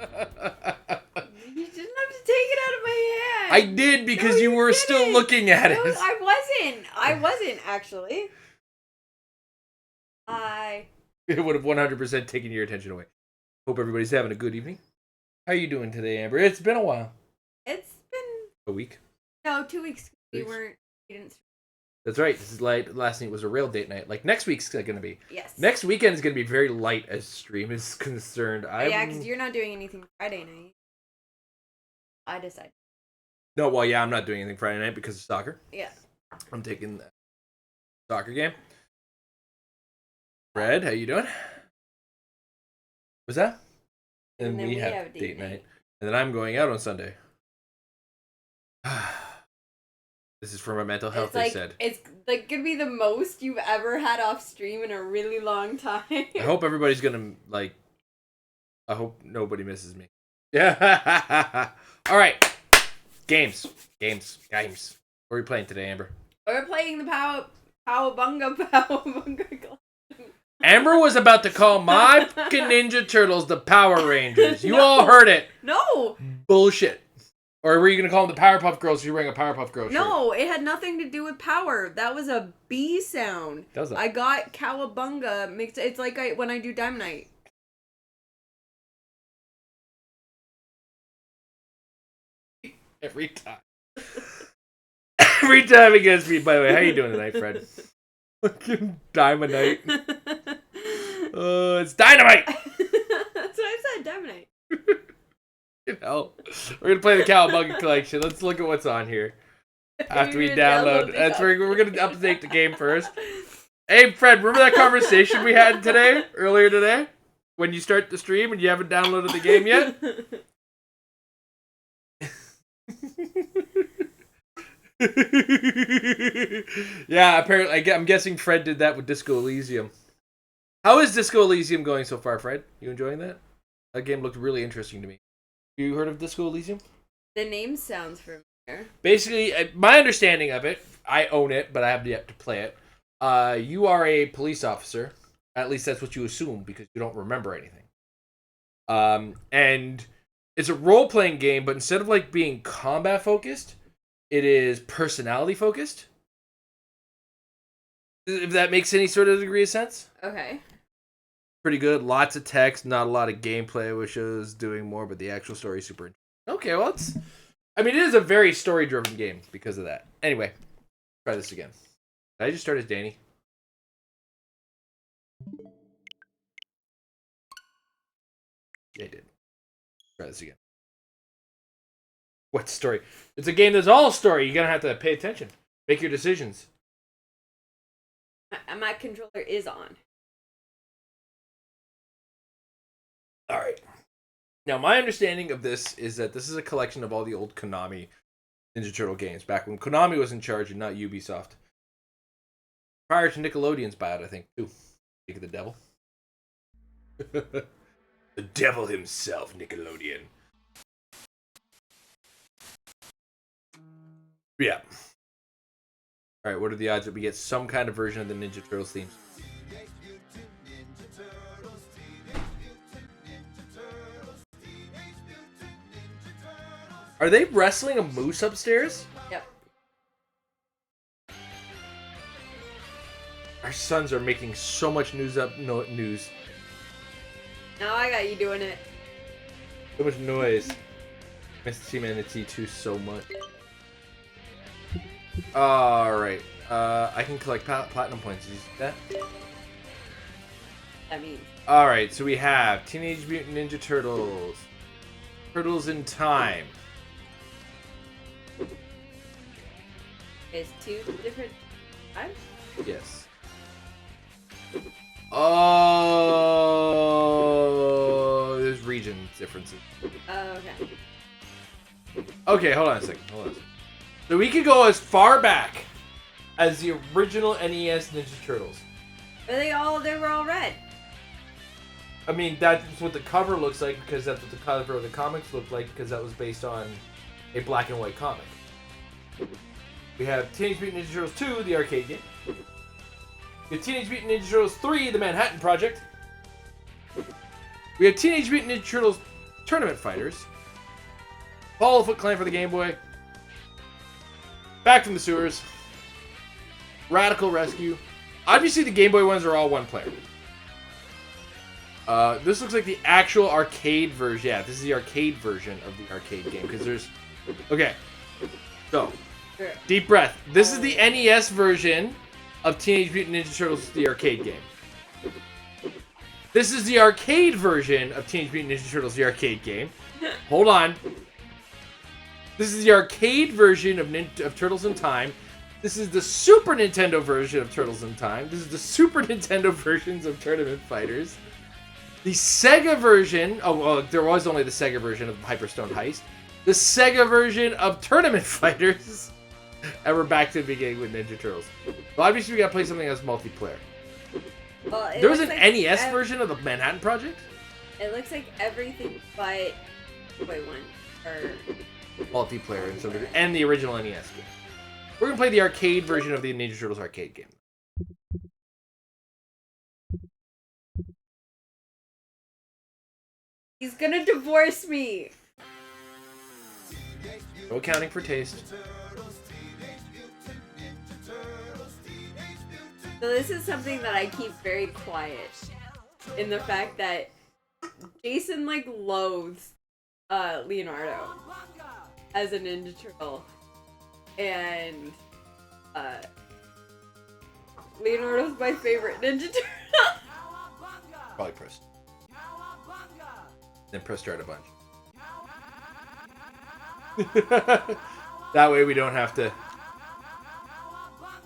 You didn't have to take it out of my hand. I did because you were still looking at it. No, I wasn't actually. It would have 100% taken your attention away. Hope everybody's having a good evening. How are you doing today, Amber? It's been a while. It's been a week. No, 2 weeks. We didn't. That's right. This is light. Last night was a real date night. Like next week's gonna be. Yes. Next weekend is gonna be very light as stream is concerned. Yeah, because you're not doing anything Friday night. I decided. No, well, yeah, I'm not doing anything Friday night because of soccer. Yeah. I'm taking the soccer game. Fred, how you doing? What's that? And we have date night. And then I'm going out on Sunday. This is for my mental health, they said. It's like gonna be the most you've ever had off stream in a really long time. I hope everybody's gonna, like, I hope nobody misses me. Yeah. All right. Games. What are we playing today, Amber? We're playing the Cowabunga. Amber was about to call my fucking Ninja Turtles the Power Rangers. You all heard it. No. Bullshit. Or were you going to call them the Powerpuff Girls if you're wearing a Powerpuff Girl shirt? No, it had nothing to do with power. That was a B sound. Does it? I got Cowabunga mixed. It's like when I do Dynamite. Every time. Every time it gets me. By the way, how you doing tonight, Fred? Fucking Dynamite. It's Dynamite! That's what I said, Dynamite. You know, we're gonna play the Cowabunga collection. Let's look at what's on here after we download. That's where we're gonna update the game first. Hey, Fred, remember that conversation we had earlier today, when you start the stream and you haven't downloaded the game yet? Yeah, apparently, I'm guessing Fred did that with Disco Elysium. How is Disco Elysium going so far, Fred? You enjoying that? That game looked really interesting to me. You heard of Disco Elysium? The name sounds familiar. Basically, my understanding of it, I own it, but I have yet to play it. You are a police officer. At least that's what you assume, because you don't remember anything. And it's a role-playing game, but instead of like being combat-focused, it is personality-focused. If that makes any sort of degree of sense. Okay. Pretty good. Lots of text, not a lot of gameplay, which is doing more, but the actual story is super interesting. Okay, well, it is a very story-driven game because of that. Anyway, try this again. Did I just start as Danny? Yeah, I did. Try this again. What story? It's a game that's all story. You're going to have to pay attention. Make your decisions. My controller is on. Alright. Now, my understanding of this is that this is a collection of all the old Konami Ninja Turtle games, back when Konami was in charge and not Ubisoft. Prior to Nickelodeon's buyout, I think, too. Speak of the devil. The devil himself, Nickelodeon. Yeah. Alright, what are the odds that we get some kind of version of the Ninja Turtles themes? Are they wrestling a moose upstairs? Yep. Our sons are making so much news. Now I got you doing it. So much noise. Miss TMNT 2 so much. Alright. I can collect platinum points. Did you see that? I mean. Alright, so we have Teenage Mutant Ninja Turtles. Turtles in Time. Is 2 different times? Yes. Oh, there's region differences. Oh, okay. Okay, hold on a second. So we could go as far back as the original NES Ninja Turtles. They were all red. I mean, that's what the cover looks like, because that's what the cover of the comics looked like, because that was based on a black and white comic. We have Teenage Mutant Ninja Turtles 2, the arcade game. We have Teenage Mutant Ninja Turtles 3, the Manhattan Project. We have Teenage Mutant Ninja Turtles Tournament Fighters. Follow Foot Clan for the Game Boy. Back from the Sewers. Radical Rescue. Obviously, the Game Boy ones are all one player. This looks like the actual arcade version. Yeah, this is the arcade version of the arcade game. Because there's... Okay. So, deep breath. This is the NES version of Teenage Mutant Ninja Turtles, the arcade game. This is the arcade version of Teenage Mutant Ninja Turtles, the arcade game. Hold on. This is the arcade version of Turtles in Time. This is the Super Nintendo version of Turtles in Time. This is the Super Nintendo versions of Tournament Fighters. The Sega version... Oh, well, there was only the Sega version of Hyperstone Heist. The Sega version of Tournament Fighters. And we're back to the beginning with Ninja Turtles. Well, obviously, we gotta play something that's multiplayer. Well, there was an NES version of the Manhattan Project? It looks like everything but... Wait, one. Or... Multiplayer and the original NES game. We're gonna play the arcade version of the Ninja Turtles arcade game. He's gonna divorce me! No accounting for taste. So this is something that I keep very quiet. In the fact that Jason, like, loathes Leonardo as a Ninja Turtle. And Leonardo's my favorite Ninja Turtle. Probably press. Then press start a bunch. That way we don't have to...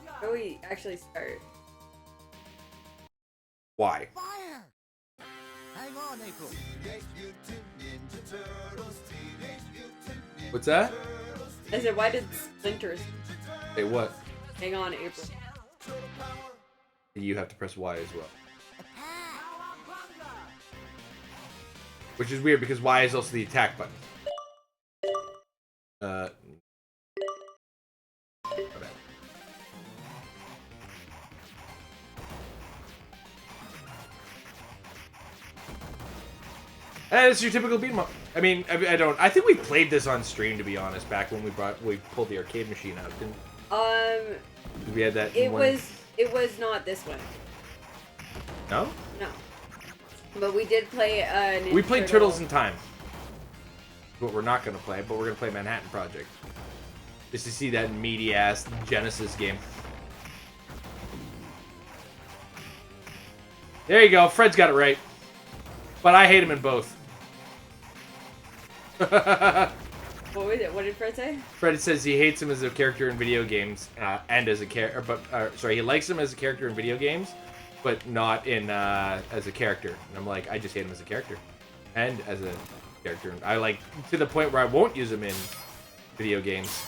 How do we actually start? Why? Hang on, April. What's that? I said, why did Splinters Hey, what? hang on, April? You have to press Y as well. Which is weird because Y is also the attack button. My bad. And it's your typical beat 'em up. I mean, I don't. I think we played this on stream, to be honest, back when we pulled the arcade machine out. Didn't we had that? It was not this one. No. No. But we did play Ninja We played Turtles in Time. But we're not gonna play. But we're gonna play Manhattan Project. Just to see that meaty ass Genesis game. There you go. Fred's got it right. But I hate him in both. What was it? What did Fred say? Fred says he hates him as a character in video games, and as a character. But sorry, he likes him as a character in video games, but not in as a character. And I'm like, I just hate him as a character, and as a character. I like to the point where I won't use him in video games.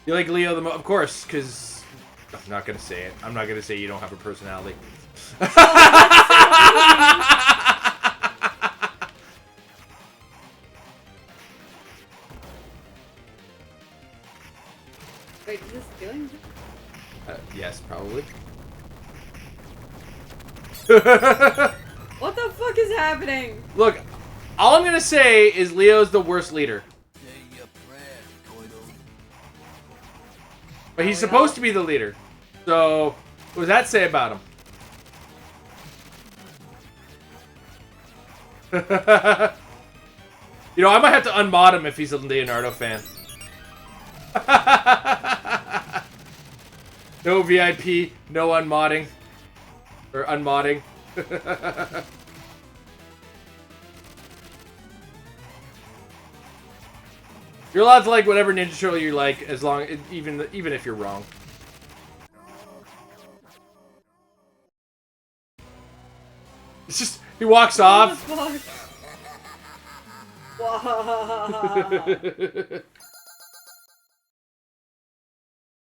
You like Leo the most? Of course, because... I'm not going to say it. I'm not going to say you don't have a personality. Wait, is this stealing? Yes, probably. What the fuck is happening? Look, all I'm going to say is Leo's the worst leader. But he's supposed to be the leader. So, what does that say about him? You know, I might have to unmod him if he's a Leonardo fan. No VIP, no unmodding. Or unmodding. You're allowed to like whatever Ninja Turtle you like, as long even if you're wrong. It's just he walks off. What the fuck? Wow.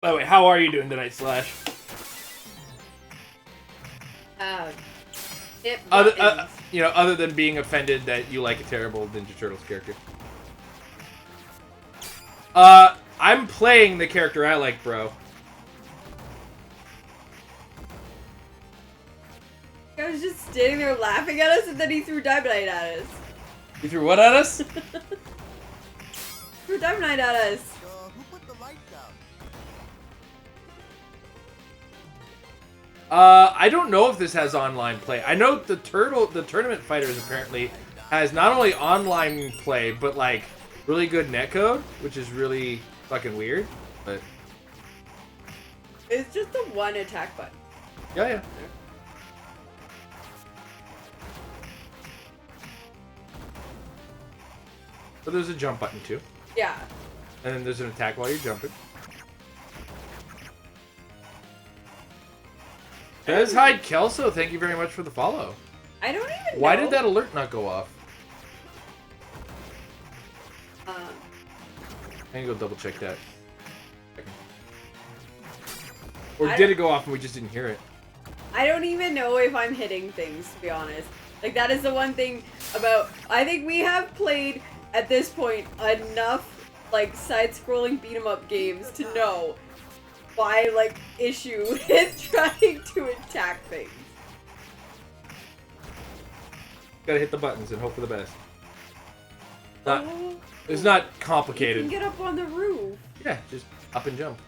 By the way, how are you doing tonight, Slash? Hit buttons. you know, other than being offended that you like a terrible Ninja Turtles character. I'm playing the character I like, bro. I was just standing there laughing at us, and then he threw Diamondite at us. You threw what at us? Threw Diamondite at us. Who put the lights out? I don't know if this has online play. I know the Tournament Fighters apparently has not only online play, but like really good netcode, which is really fucking weird. But It's just the one attack button. yeah. But there's a jump button too. Yeah. And then there's an attack while you're jumping. Des Hyde Kelso, thank you very much for the follow. I don't even know. Why did that alert not go off? I can go double check that. Or did it go off and we just didn't hear it? I don't even know if I'm hitting things, to be honest. Like, that is the one thing about... I think we have played, at this point, enough, like, side-scrolling beat-em-up games to know my, like, issue is trying to attack things. Gotta hit the buttons and hope for the best. It's not You complicated. can get up on the roof. Yeah, just up and jump.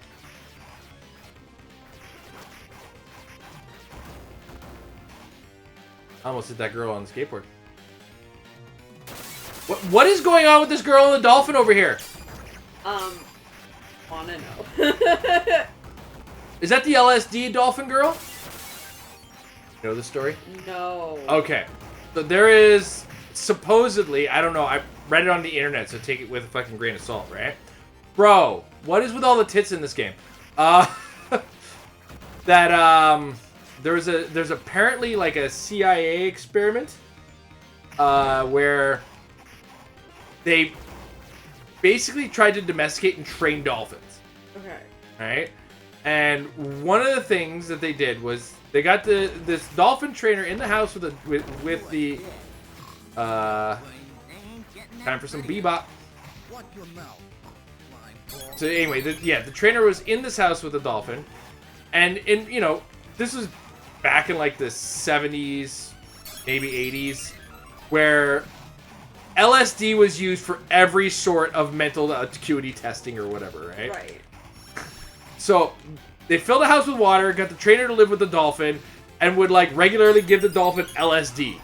I almost hit that girl on the skateboard. What is going on with this girl and the dolphin over here? Wanna know. Is that the LSD dolphin girl? You know the story? No. Okay. So there is supposedly, I don't know, I read it on the internet, so take it with a fucking grain of salt, right? Bro, what is with all the tits in this game? There's apparently like a CIA experiment where they basically tried to domesticate and train dolphins. Okay. Right? And one of the things that they did was they got this dolphin trainer in the house with the time for some bebop. So anyway, the trainer was in this house with the dolphin, and this was back in like the 70s, maybe 80s, where LSD was used for every sort of mental acuity testing or whatever, right? Right. So they filled the house with water, got the trainer to live with the dolphin, and would like regularly give the dolphin LSD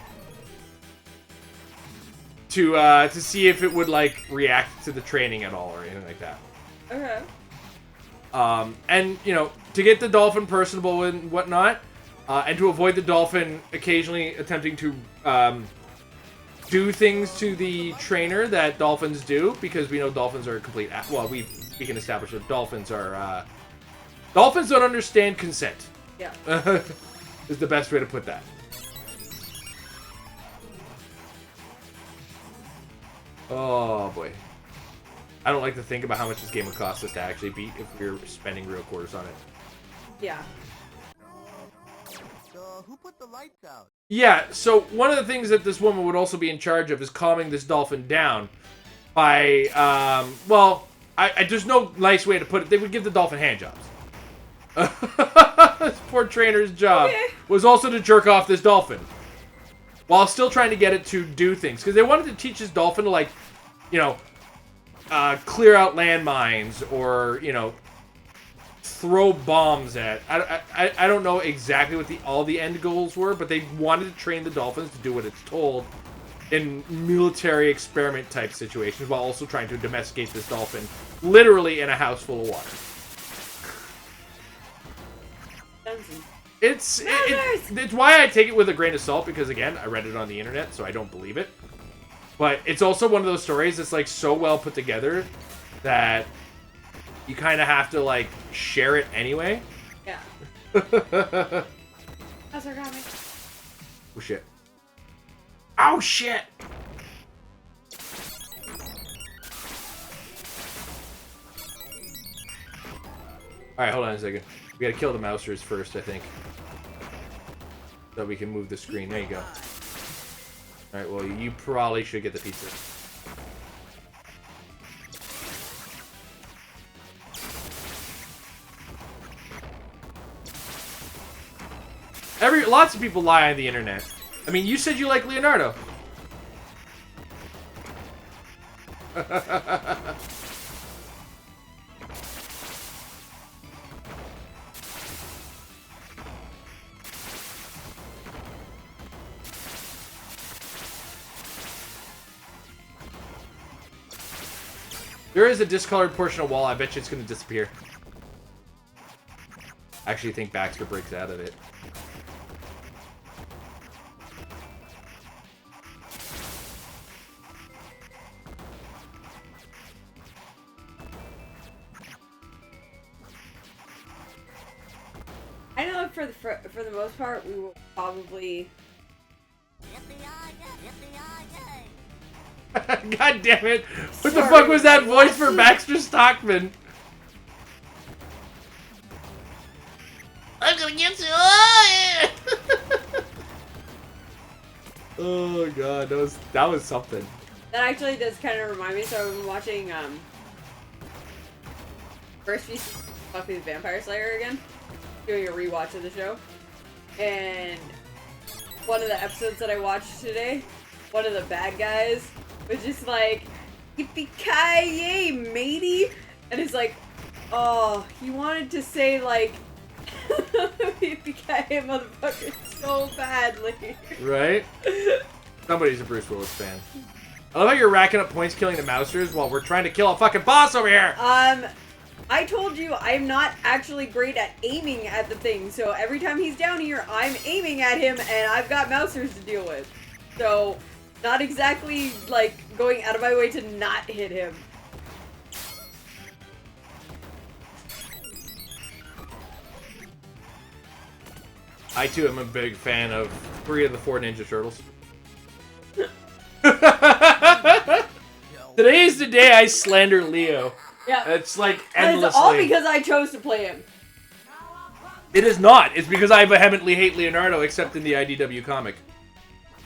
to see if it would like react to the training at all or anything like that. Okay. And to get the dolphin personable and whatnot, and to avoid the dolphin occasionally attempting to do things to the trainer that dolphins do, because we know dolphins are complete. Well, we can establish that dolphins are dolphins don't understand consent. Yeah. Is the best way to put that. Oh boy. I don't like to think about how much this game would cost us to actually beat if we were spending real quarters on it. Yeah. So who put the lights out? Yeah, so one of the things that this woman would also be in charge of is calming this dolphin down by, there's no nice way to put it. They would give the dolphin hand jobs. This poor trainer's job was also to jerk off this dolphin while still trying to get it to do things. Because they wanted to teach this dolphin to, clear out landmines or, throw bombs at. I don't know exactly what all the end goals were, but they wanted to train the dolphins to do what it's told in military experiment type situations while also trying to domesticate this dolphin literally in a house full of water. It's why I take it with a grain of salt, because again, I read it on the internet, so I don't believe it. But it's also one of those stories that's like so well put together that you kind of have to like share it anyway. Yeah. That's our comic. Oh shit. Oh shit! Alright, hold on a second. We gotta kill the mousers first, I think. So we can move the screen. There you go. Alright, well, you probably should get the pizza. Lots of people lie on the internet. I mean, you said you like Leonardo. There is a discolored portion of wall. I bet you it's going to disappear. I actually think Baxter breaks out of it. I know for the most part, we will probably. God damn it! What the fuck was that voice for Baxter Stockman? I'm gonna get you! Oh god, that was something. That actually does kind of remind me. So I've been watching first season of Buffy the Vampire Slayer again, doing a rewatch of the show, and one of the episodes that I watched today, one of the bad guys was just like, "Yippee-ki-yay, matey!" And it's like, oh, he wanted to say like, "Yippee-ki-yay, motherfucker," so badly. Right? Somebody's a Bruce Willis fan. I love how you're racking up points killing the Mousers while we're trying to kill a fucking boss over here! I told you I'm not actually great at aiming at the thing, so every time he's down here, I'm aiming at him, and I've got Mousers to deal with. So, not exactly, like, going out of my way to not hit him. I, too, am a big fan of 3 of the 4 Ninja Turtles. Today is the day I slander Leo. Yeah. It's like endlessly. It's all because I chose to play him. It is not. It's because I vehemently hate Leonardo, except in the IDW comic.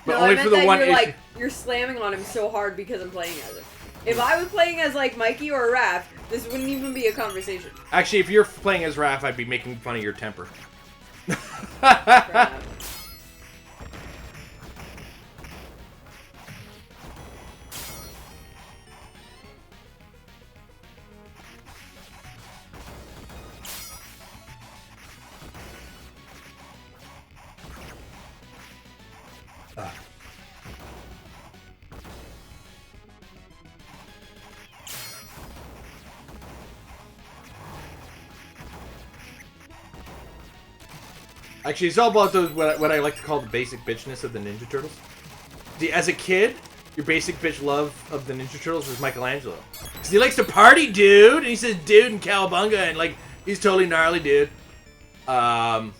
But No, only I for meant the one you're, issue. like, you're slamming on him so hard because I'm playing as him. If I was playing as, like, Mikey or Raph, this wouldn't even be a conversation. Actually, if you're playing as Raph, I'd be making fun of your temper. Actually, it's all about those what I like to call the basic bitchness of the Ninja Turtles. See, as a kid, your basic bitch love of the Ninja Turtles was Michelangelo. Because he likes to party, dude! And he says dude and Cowabunga, and like, he's totally gnarly, dude. And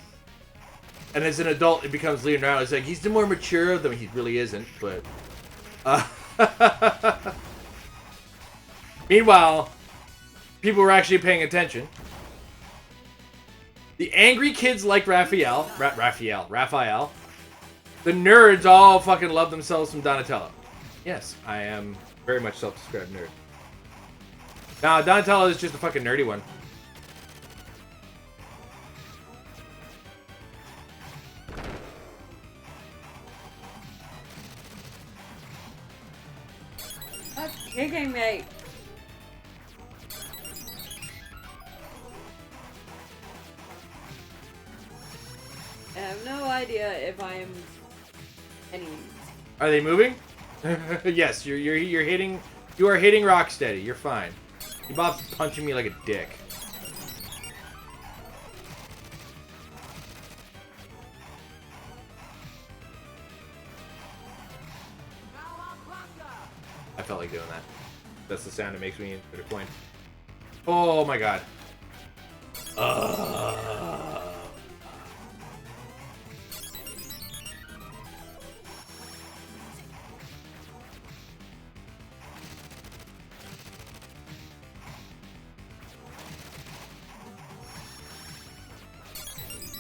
as an adult, it becomes Leonardo. It's like, he's the more mature of them. He really isn't, but... Meanwhile, people were actually paying attention. The angry kids like Raphael. The nerds all fucking love themselves some Donatello. Yes, I am very much self-described nerd. Now, Donatello is just a fucking nerdy one. That's kicking me. I have no idea if I'm any. Are they moving? Yes, you're hitting. You are hitting Rocksteady. You're fine. Bob's punching me like a dick. I felt like doing that. That's the sound it makes me insert a coin. Oh my god.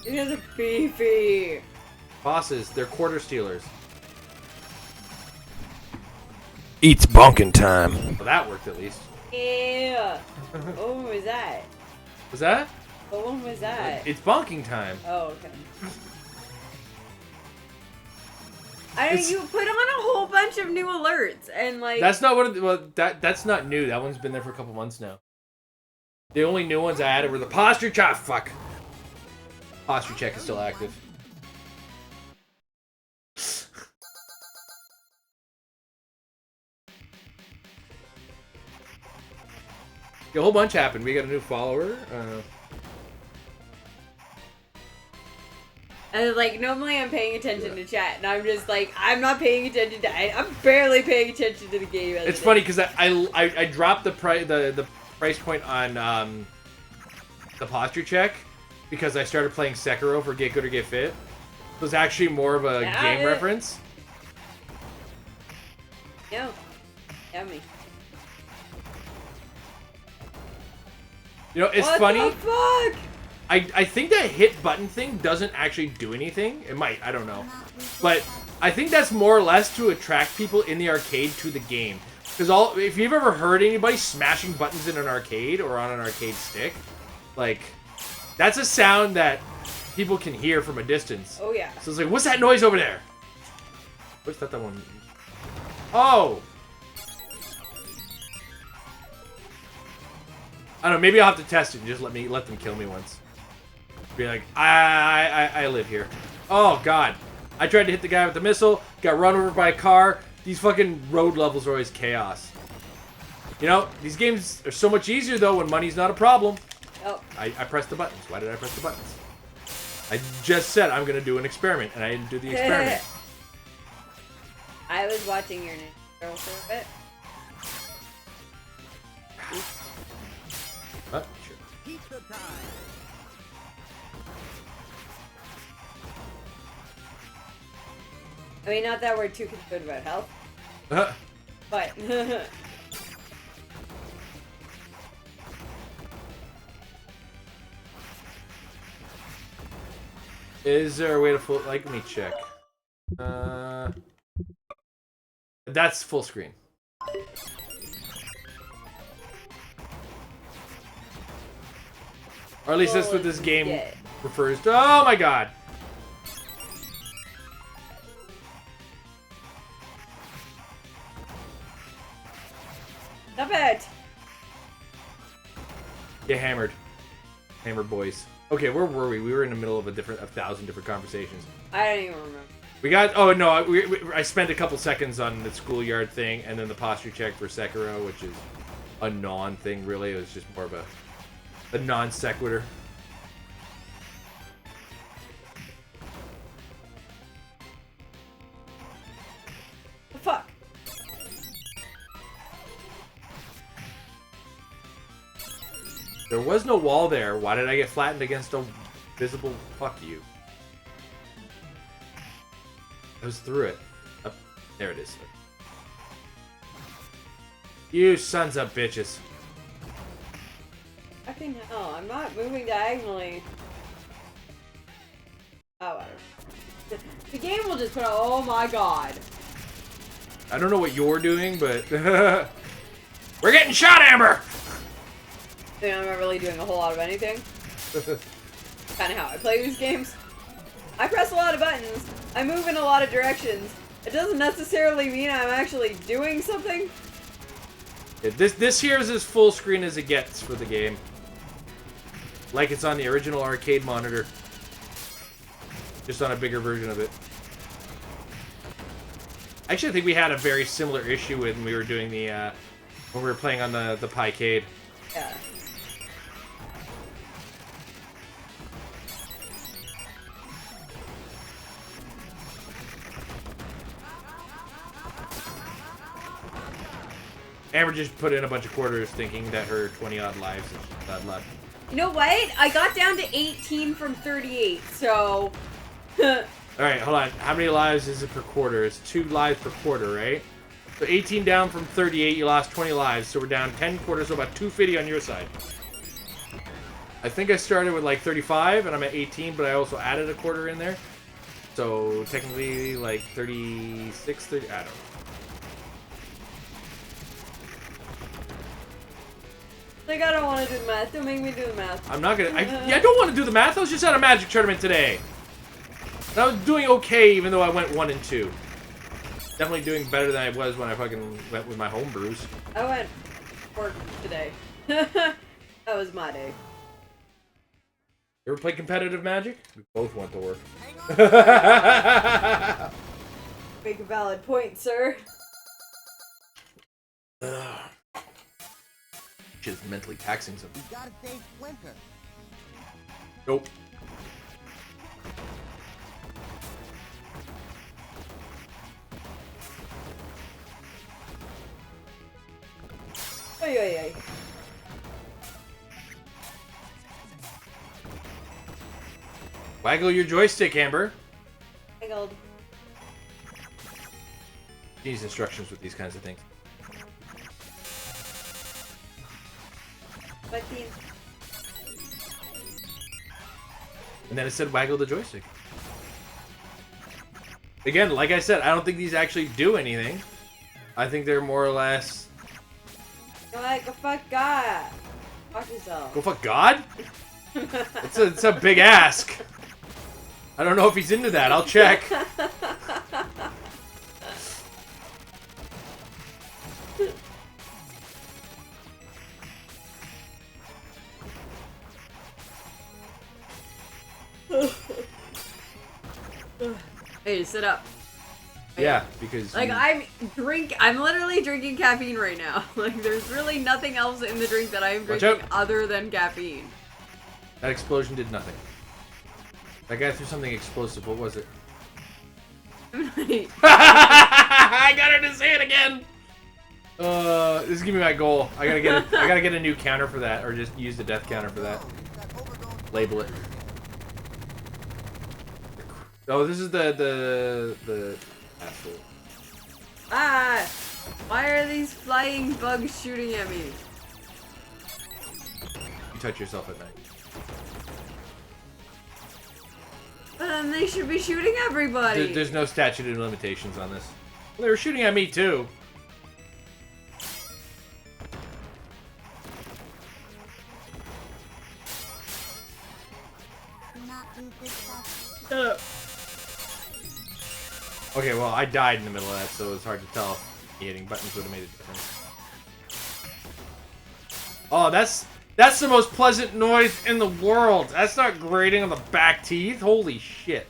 It is a beefy. Bosses, they're quarter stealers. It's bonking time. Well, that worked at least. Yeah. What one was that? Was that? What one was that? It's bonking time. Oh, okay. You put on a whole bunch of new alerts and like. That's not one of the, well, that's not new. That one's been there for a couple months now. The only new ones I added were the posture check. Fuck. Posture check is still active. A whole bunch happened. We got a new follower. And like normally I'm paying attention to chat, and I'm just like I'm not paying attention to. I'm barely paying attention to the game. It's funny because I dropped the price point on the posture check because I started playing Sekiro for Git Good or Git Fit. It was actually more of a game reference. No, yummy. You know, it's funny. What the fuck? I think that hit button thing doesn't actually do anything. It might, I don't know. But I think that's more or less to attract people in the arcade to the game. Because if you've ever heard anybody smashing buttons in an arcade or on an arcade stick, like, that's a sound that people can hear from a distance. Oh, yeah. So it's like, what's that noise over there? What's that one? Oh! I don't know, maybe I'll have to test it and just let them kill me once. Be like, I live here. Oh, God. I tried to hit the guy with the missile, got run over by a car. These fucking road levels are always chaos. You know, these games are so much easier, though, when money's not a problem. Oh. I pressed the buttons. Why did I press the buttons? I just said I'm going to do an experiment, and I didn't do the experiment. I was watching your Ninja Turtle for a bit. Sure. Pizza time. I mean, not that we're too concerned about health, but is there a way to full? Like, let me check. That's full screen. Or at least that's what this game refers to. Oh my God. Stop it! Get hammered. Hammered boys. Okay, where were we? We were in the middle of a 1,000 different conversations. I don't even remember. We got, oh no, I spent a couple seconds on the schoolyard thing, and then the posture check for Sekiro, which is a non-thing really. It was just more of a non sequitur. Fuck. There was no wall there. Why did I get flattened against a visible... Fuck you. I was through it. Up. There it is. You sons of bitches. Fucking hell, I'm not moving diagonally. Oh, whatever. The game will just put out, oh my God. I don't know what you're doing, but... We're getting shot, Amber! I mean, I'm not really doing a whole lot of anything. Kind of how I play these games. I press a lot of buttons. I move in a lot of directions. It doesn't necessarily mean I'm actually doing something. Yeah, this here is as full screen as it gets for the game. Like it's on the original arcade monitor. Just on a bigger version of it. Actually, I think we had a very similar issue when we were doing the, when we were playing on the Piecade. Yeah. Amber just put in a bunch of quarters thinking that her 20-odd lives had left. You know what? I got down to 18 from 38, so... Alright, hold on. How many lives is it per quarter? It's 2 lives per quarter, right? So 18 down from 38, you lost 20 lives, so we're down 10 quarters, so about 250 on your side. I think I started with like 35, and I'm at 18, but I also added a quarter in there. So technically like 36, 30, I don't know. Like, I don't want to do the math. Don't make me do the math. I'm not gonna. I don't want to do the math. I was just at a magic tournament today. And I was doing okay, even though I went 1 and 2. Definitely doing better than I was when I fucking went with my home brews. I went work today. That was my day. You ever play competitive Magic? We both went to work. Make a valid point, sir. Shit is mentally taxing something. You gotta save Splinter. Nope. Ay, ay, ay. Waggle your joystick, Amber. Wiggled. Needs instructions with these kinds of things. But the... And then it said waggle the joystick. Again, like I said, I don't think these actually do anything. I think they're more or less... Go ahead, go fuck God. Fuck yourself. Go fuck God? It's a big ask. I don't know if he's into that. I'll check. Hey, sit up. Yeah, because... Like, I'm literally drinking caffeine right now. Like, there's really nothing else in the drink that I am drinking other than caffeine. That explosion did nothing. That guy threw something explosive. What was it? I got her to say it again! This is gonna be my goal. I gotta get a new counter for that, or just use the death counter for that. Label it. Oh, this is the asshole. Ah! Why are these flying bugs shooting at me? You touch yourself at night. But then they should be shooting everybody. There's no statute of limitations on this. Well, they were shooting at me too. Okay, well, I died in the middle of that, so it's hard to tell. Hitting buttons would have made a difference. Oh, that's the most pleasant noise in the world. That's not grating on the back teeth. Holy shit.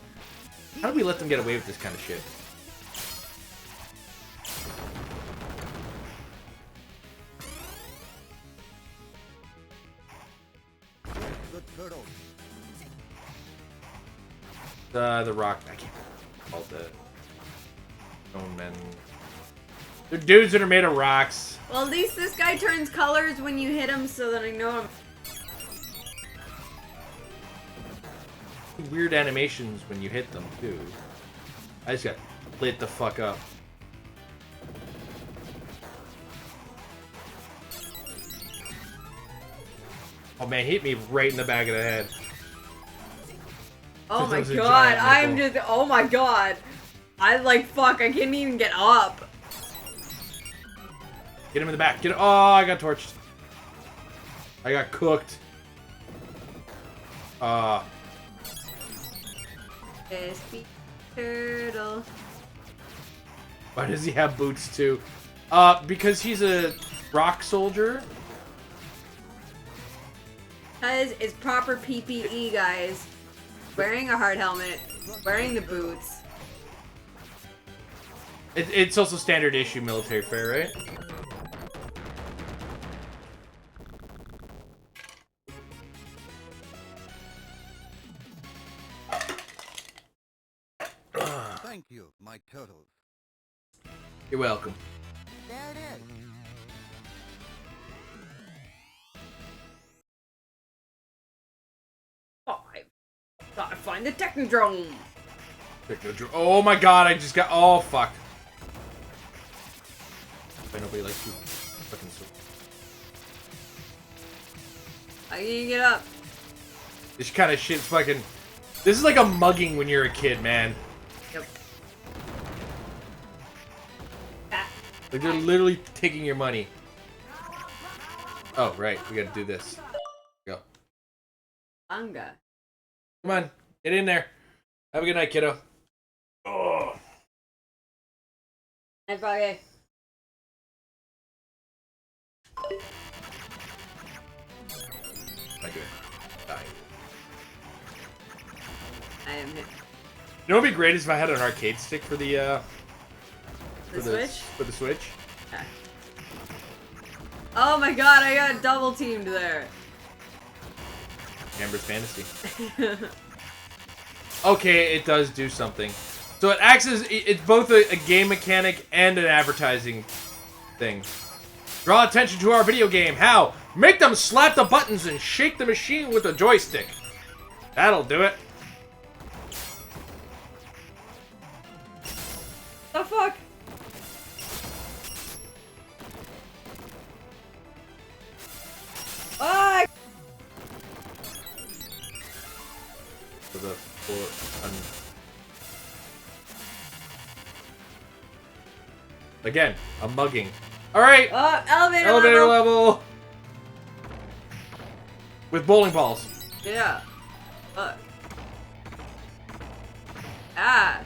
How do we let them get away with this kind of shit? Good turtle. The rock. I can't call it the stone men. They're dudes that are made of rocks. Well, at least this guy turns colors when you hit him, so that I know him. Weird animations when you hit them too. I just got lit the fuck up. Oh man, hit me right in the back of the head. Oh my That was a god, giant I'm nickel. just, oh my god. I like, fuck, I can't even get up. Get him in the back. Get him. Oh, I got torched. I got cooked. Crispy turtle. Why does he have boots too? Because he's a rock soldier. Because it's proper PPE, guys. Wearing a hard helmet, wearing the boots. It's also standard issue military fare, right? Thank you, my turtles. You're welcome. There it is. Gotta find the Technodrome. Oh my god, I just got. Oh fuck. Why nobody likes you? Fucking so. How can you get up? This kind of shit's fucking. This is like a mugging when you're a kid, man. Yep. Like they're literally taking your money. Oh, right. We gotta do this. Go. Anga. Come on. Get in there. Have a good night, kiddo. Oh. Hi, Froggy. Not good. Dying. I am hit. You know what would be great is if I had an arcade stick for the Switch? For the Switch. Okay. Oh my god, I got double teamed there. Amber's Fantasy. Okay, it does do something. So it acts as it's both a game mechanic and an advertising thing. Draw attention to our video game. How? Make them slap the buttons and shake the machine with a joystick. That'll do it. The fuck? Ah! For the again, a mugging. All right. Elevator level. With bowling balls. Yeah. Fuck. Ah.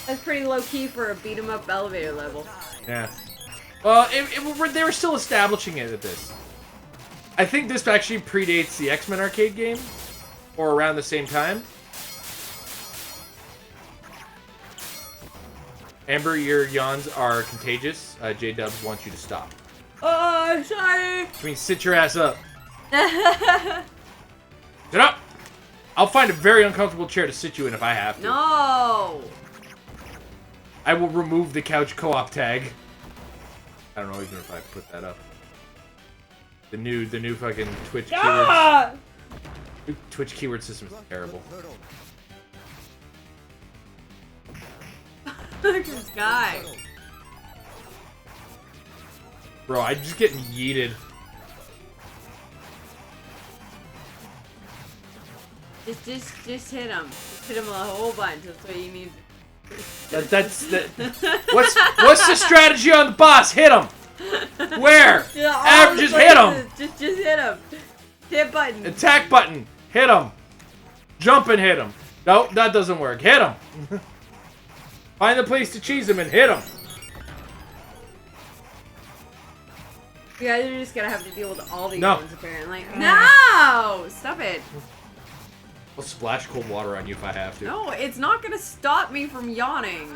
That's pretty low key for a beat 'em up elevator level. Yeah. Well, they were still establishing it at this. I think this actually predates the X-Men arcade game, or around the same time. Amber, your yawns are contagious. J-Dubs wants you to stop. Oh, sorry. Which means sit your ass up. Sit up! I'll find a very uncomfortable chair to sit you in if I have to. No. I will remove the couch co-op tag. I don't know even if I put that up. The new fucking Twitch keywords. Twitch keyword system is terrible. Look at this guy. Bro, I'm just getting yeeted. Just hit him. Just hit him a whole bunch. That's what you need. What's the strategy on the boss? Hit him. Where? Just hit him. Just hit him. Hit button. Attack button. Hit him. Jump and hit him. Nope, that doesn't work. Hit him. Find the place to cheese him and hit him. You guys are just gonna have to deal with all these No. ones apparently. No! Stop it. I'll splash cold water on you if I have to. No, it's not gonna stop me from yawning.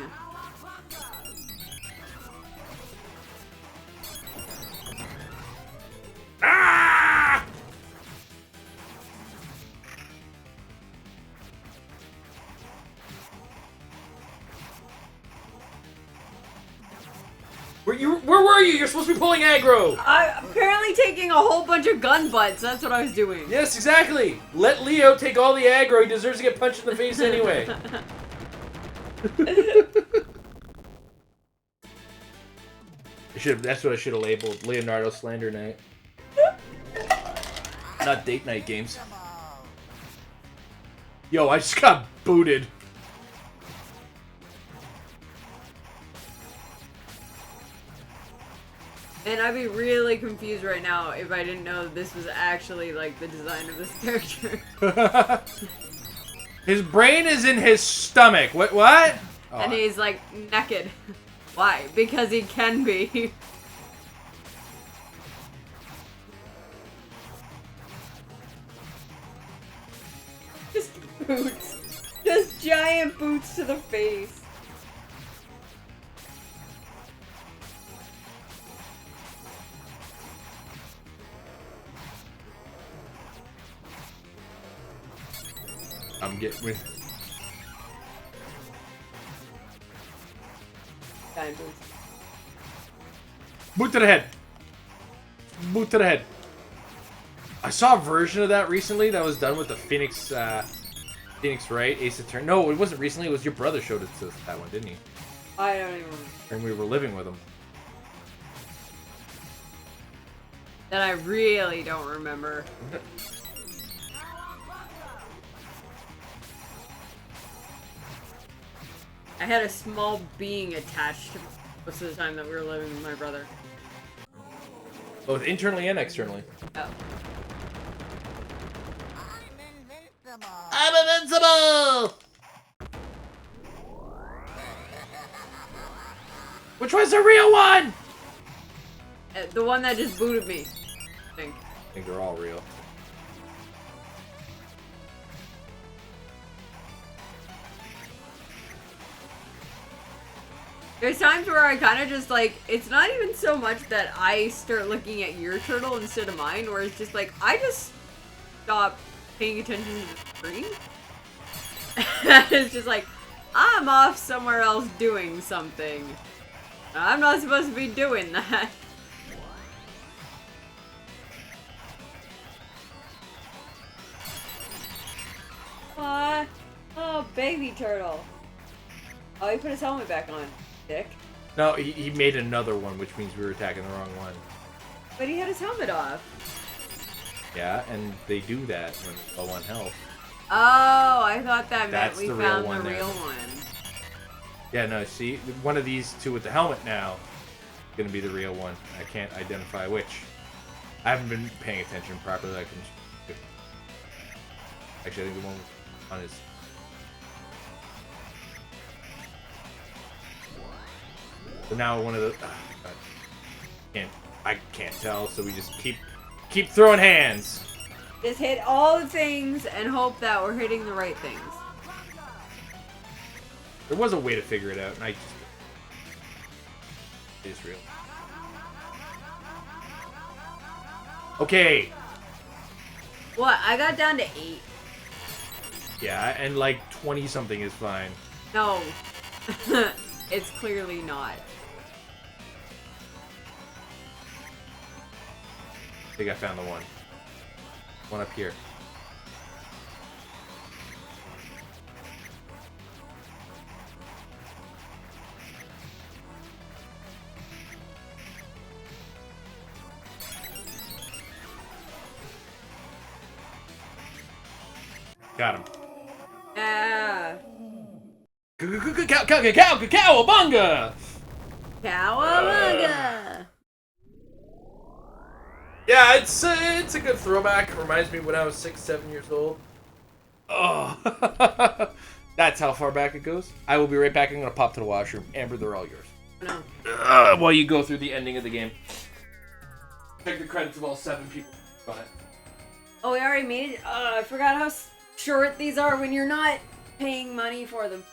Ah! Where were you? You're supposed to be pulling aggro. I'm apparently taking a whole bunch of gun butts. That's what I was doing. Yes, exactly. Let Leo take all the aggro. He deserves to get punched in the face anyway. That's what I should have labeled Leonardo Slander Night. Not date night games. Yo, I just got booted. And I'd be really confused right now if I didn't know this was actually like the design of this character. His brain is in his stomach. What? Oh. And he's like naked. Why? Because he can be. Just boots. Just giant boots to the face. I'm getting with. Giant boots. Boot to the head. Boot to the head. I saw a version of that recently that was done with the Phoenix Wright Ace Attorney. No, it wasn't recently. It was your brother showed it to us, that one, didn't he? I don't even remember. And we were living with him. That I really don't remember. I had a small being attached to me most of the time that we were living with my brother. Both internally and externally. Oh. I'm invincible. I'm invincible! Which one's the real one? The one that just booted me, I think. I think they're all real. There's times where I kind of just like, it's not even so much that I start looking at your turtle instead of mine, where it's just like, I just stop paying attention to the screen. It's just like, I'm off somewhere else doing something. I'm not supposed to be doing that. Aw, oh, baby turtle. Oh, he put his helmet back on. Dick. No, he made another one, which means we were attacking the wrong one. But he had his helmet off. Yeah, and they do that when it's low on health. Oh, I thought that meant That's we the real found one the there. real one. Yeah, no, see? One of these two with the helmet now is going to be the real one. I can't identify which. I haven't been paying attention properly. I can... Actually, I think the one on his... So now one of the... I can't tell, so we just keep throwing hands. Just hit all the things and hope that we're hitting the right things. There was a way to figure it out, and I just... It's real. Okay. What? I got down to 8. Yeah, and like 20-something is fine. No. It's clearly not. I think I found the one. One up here. Got him. Yeah. Cowabunga! Cowabunga! Yeah, it's a good throwback. It reminds me when I was 6, 7 years old. Oh, that's how far back it goes. I will be right back. I'm gonna pop to the washroom. Amber, they're all yours. No. While you go through the ending of the game, check the credits of all 7 people on it. Oh, we already made it? I forgot how short these are when you're not paying money for them.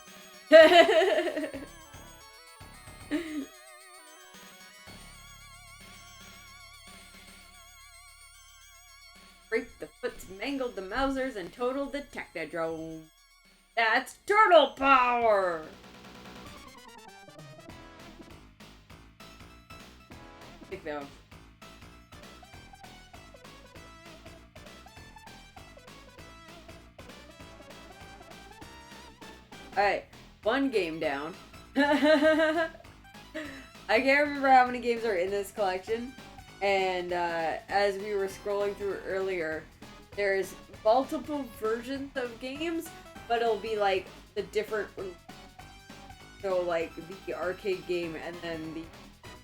Break the foots, mangled the Mausers, and totaled the Technodrome. That's turtle power! Big though. Alright, one game down. I can't remember how many games are in this collection. And as we were scrolling through earlier, there's multiple versions of games, but it'll be like the different... So like the arcade game and then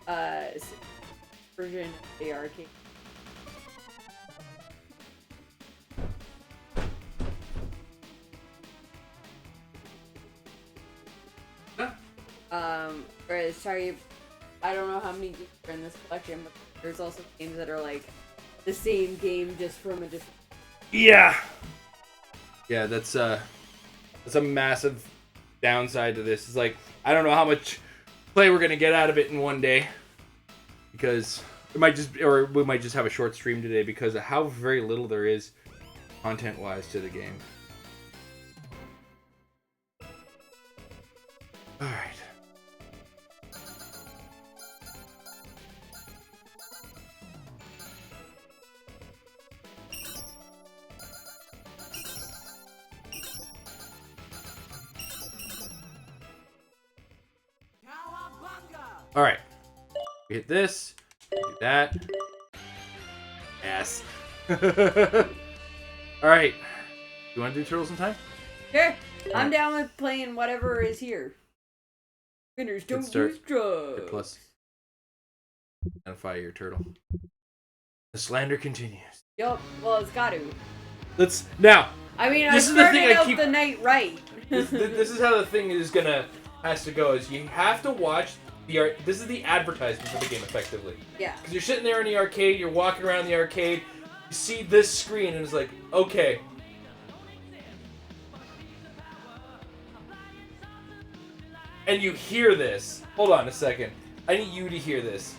the version of the arcade. Sorry, I don't know how many games are in this collection, but there's also games that are like the same game just from a different... Yeah. Yeah, that's a massive downside to this. It's like, I don't know how much play we're gonna get out of it in one day, because it might just, or we might just have a short stream today because of how very little there is content-wise to the game. All right. All right. We hit this. Do that. Yes. All right. You want to do Turtles in Time? Sure, I'm down with playing whatever is here. Winners don't start. use drugs. Hit plus. Identify your turtle. The slander continues. Yup. Well, it's got to. Let's now. I mean, This I is the thing started I out keep- the night right. This is how the thing has to go. Is you have to watch the This is the advertisement for the game, effectively. Yeah. Because you're sitting there in the arcade, you're walking around the arcade, you see this screen, and it's like, okay. And you hear this. Hold on a second. I need you to hear this.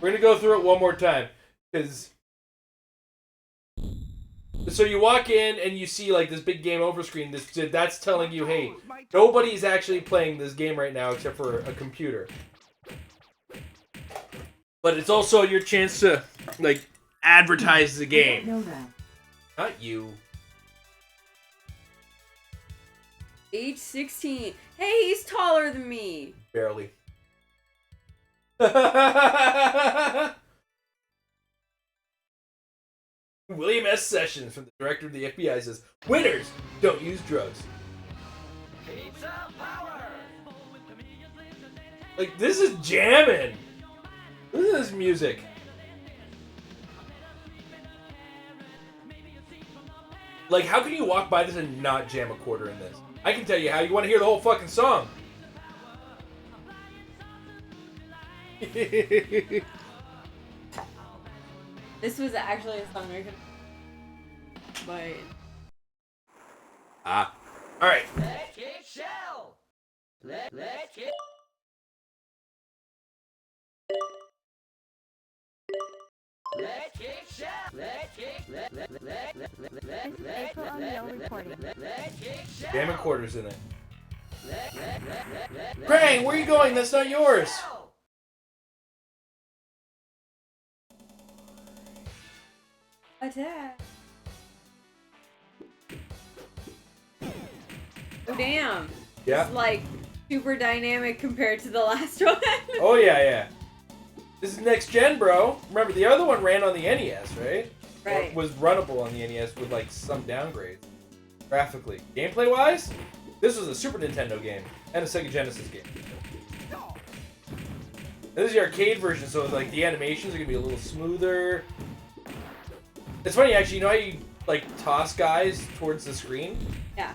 We're gonna go through it one more time, because. So you walk in and you see like this big game over screen. That's telling you, hey, nobody's actually playing this game right now except for a computer. But it's also your chance to like advertise the game. Know that. Not you. Age 16. Hey, he's taller than me. Barely. William S. Sessions, from the director of the FBI, says, "Winners don't use drugs." Pizza power. Like, this is jamming. Listen to this music. Like, how can you walk by this and not jam a quarter in this? I can tell you how. You want to hear the whole fucking song. This was actually a song I could. But. Alright. Let's get shell. Let's get. Let's get shell. Let's get. They put on the recording. Let's get shell. Jamming quarters in it. Krang, where are you going? That's not yours. Attack. Oh, damn. Yeah. It's like super dynamic compared to the last one. Oh, yeah. This is next gen, bro. Remember, the other one ran on the NES, right? Right. Or was runnable on the NES with, like, some downgrades. Graphically. Gameplay-wise, this was a Super Nintendo game and a Sega Genesis game. This is the arcade version, so, like, the animations are going to be a little smoother. It's funny, actually, you know how you, like, toss guys towards the screen? Yeah.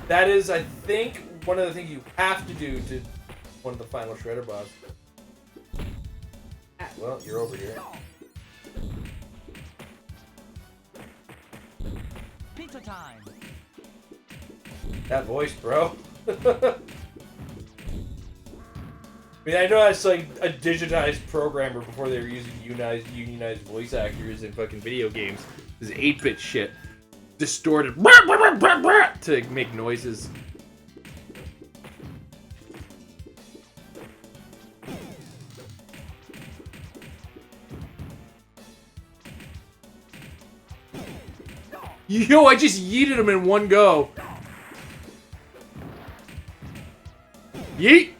That is, I think, one of the things you have to do to one of the final Shredder boss. Well, you're over here. Pizza time. That voice, bro. I mean, I know that's like a digitized programmer before they were using unionized voice actors in fucking video games. This 8-bit shit. Distorted to make noises. Yo, I just yeeted him in one go. Yeet!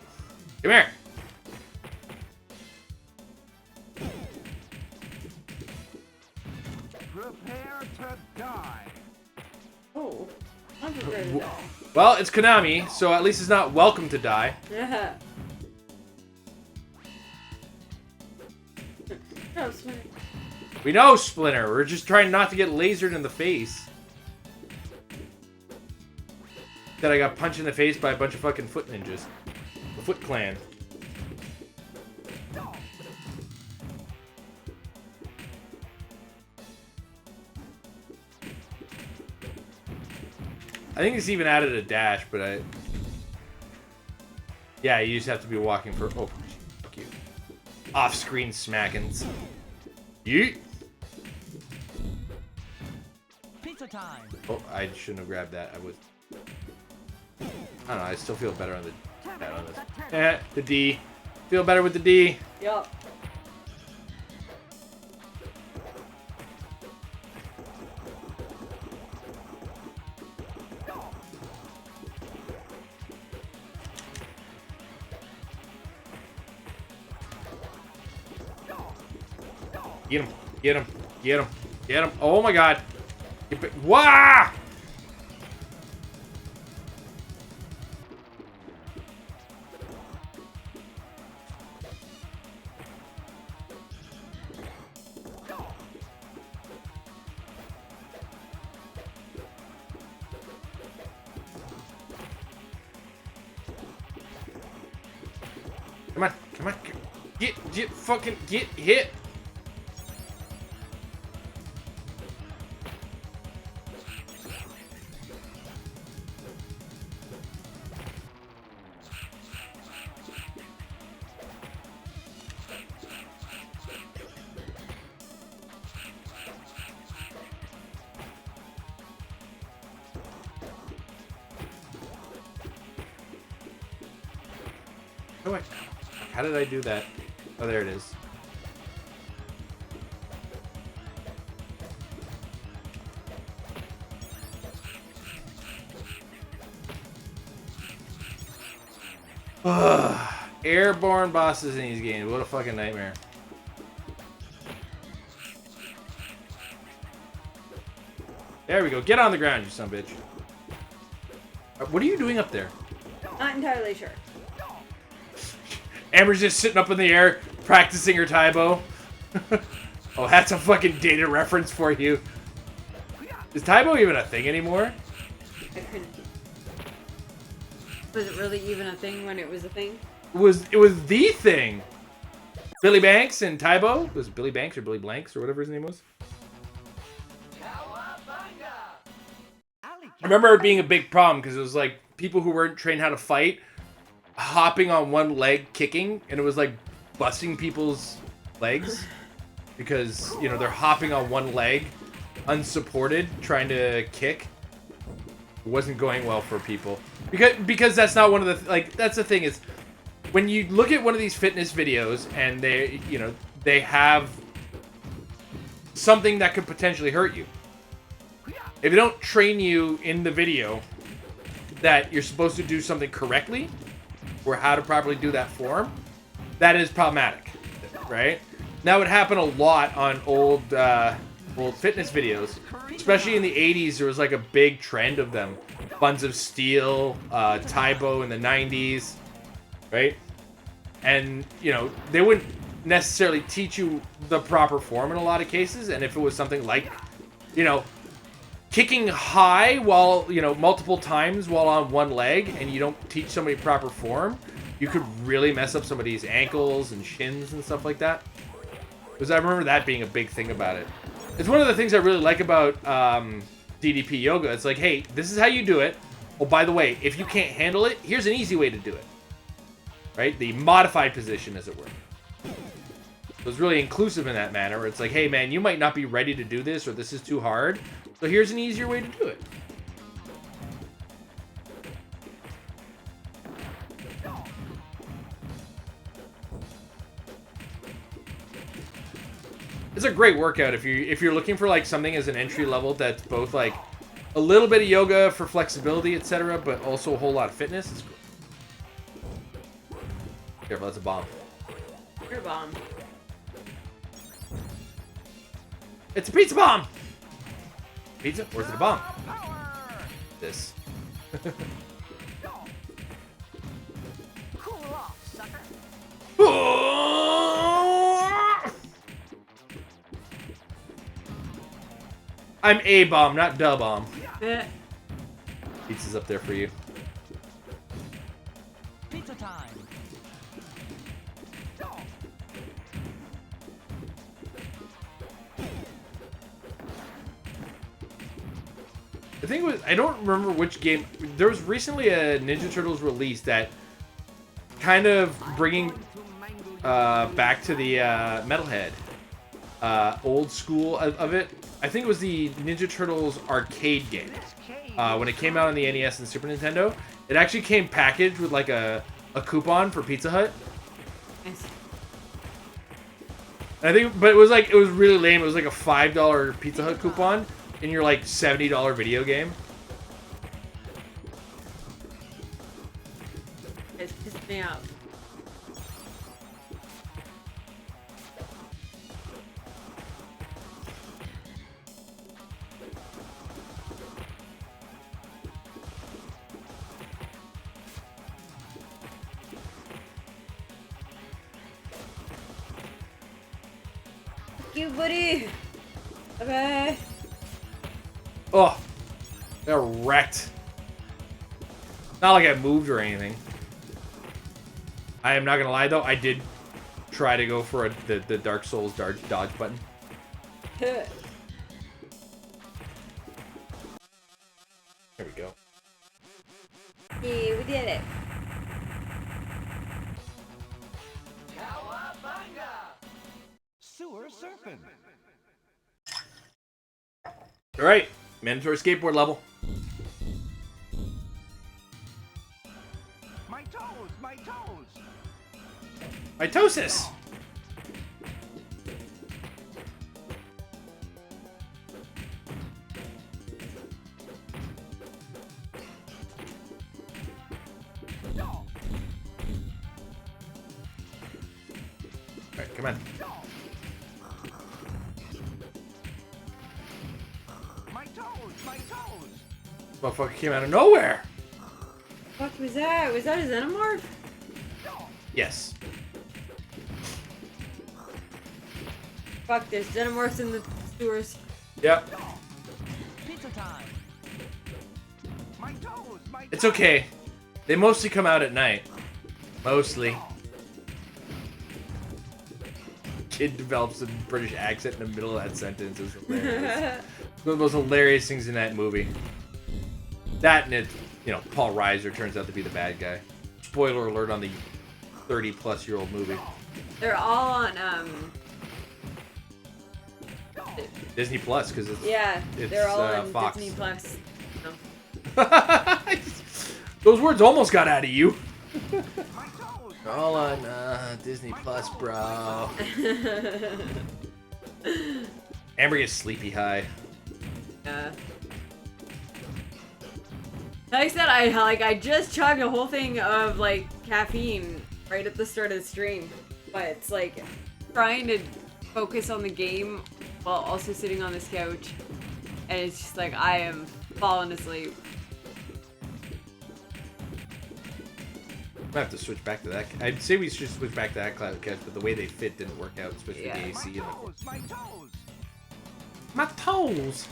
Come here. Prepare to die. Oh. I'm prepared to die. Well, it's Konami, so at least it's not welcome to die. Yeah. Oh, Splinter. We know, Splinter. We're just trying not to get lasered in the face. That I got punched in the face by a bunch of fucking foot ninjas. The Foot Clan. I think it's even added a dash, but I... Yeah, you just have to be walking for... Oh, fuck you. Off-screen smackings. Yeet! Pizza time. Oh, I shouldn't have grabbed that. I was... I don't know, I still feel better on the... on this. The D. Feel better with the D. Yup. Get him. Get him. Get him. Get him. Oh my god. Wah! Come on, come on. Get fucking get hit. How did I do that? Oh, there it is. Ugh. Airborne bosses in these games. What a fucking nightmare. There we go. Get on the ground, you son of a bitch. What are you doing up there? Not entirely sure. Amber's just sitting up in the air, practicing her Taibo. Oh, that's a fucking dated reference for you. Is Taibo even a thing anymore? I couldn't. Was it really even a thing when it was a thing? It was the thing. Billy Banks and Taibo? Was it Billy Banks or Billy Blanks or whatever his name was? Cowabunga! I remember it being a big problem because it was like people who weren't trained how to fight hopping on one leg kicking, and it was like busting people's legs because, you know, they're hopping on one leg unsupported trying to kick. It wasn't going well for people because that's not one of the that's the thing is when you look at one of these fitness videos and they have something that could potentially hurt you. If they don't train you in the video that you're supposed to do something correctly or how to properly do that form, that is problematic, right? That would happen a lot on old fitness videos, especially in the 80s. There was like a big trend of them. Buns of Steel, Taibo in the 90s, right? And, you know, they wouldn't necessarily teach you the proper form in a lot of cases. And if it was something like, you know, kicking high while, you know, multiple times while on one leg and you don't teach somebody proper form, you could really mess up somebody's ankles and shins and stuff like that. Because I remember that being a big thing about it. It's one of the things I really like about DDP yoga. It's like, hey, this is how you do it. Oh, by the way, if you can't handle it, here's an easy way to do it. Right? The modified position, as it were. So it's really inclusive in that manner, where it's like, hey, man, you might not be ready to do this, or this is too hard. So here's an easier way to do it. It's a great workout if you're looking for like something as an entry level that's both like a little bit of yoga for flexibility, etc., but also a whole lot of fitness. It's cool. Careful, that's a bomb. You're a bomb. It's a pizza bomb. Pizza? Or is it a bomb? This. Cool off, sucker. I'm a bomb, not da bomb. Eh. Pizza's up there for you. Pizza time. The thing was, I don't remember which game. There was recently a Ninja Turtles release that kind of bringing back to the Metalhead old school of it. I think it was the Ninja Turtles arcade game. When it came out on the NES and Super Nintendo, it actually came packaged with like a coupon for Pizza Hut. Nice. And I think, but it was really lame. It was like a $5 Pizza Hut coupon in your like $70 video game. It's pissed me off. Fuck you, buddy. Okay. Oh, they're wrecked. Not like I moved or anything. I am not gonna lie though, I did try to go for the Dark Souls dodge button. There we go. Yeah, we did it. Cowabunga! Sewer surfing. All right, mandatory skateboard level. My toes, my toes. Mitosis. All right, come on. My toes, my toes. Motherfucker came out of nowhere. What was that? Was that a xenomorph? Yes. Fuck, there's xenomorphs in the sewers. Yep. Pizza time! My toes, my toes. It's okay. They mostly come out at night. Mostly. Kid develops a British accent in the middle of that sentence. It's hilarious. One of the most hilarious things in that movie. That and it, you know, Paul Reiser turns out to be the bad guy. Spoiler alert on the 30-plus-year-old movie. They're all on, Disney Plus, because it's yeah, it's, they're all on Fox. Disney Plus. No. Those words almost got out of you. My toes. All on Disney Plus, bro. Amber gets sleepy high. Yeah. Like I said, I just chugged a whole thing of like caffeine right at the start of the stream, but it's like trying to focus on the game while also sitting on this couch, and it's just like I am falling asleep. I have to switch back to that. I'd say we should switch back to that cloud couch, but the way they fit didn't work out, especially Yeah. the AC. My toes, my toes. My toes.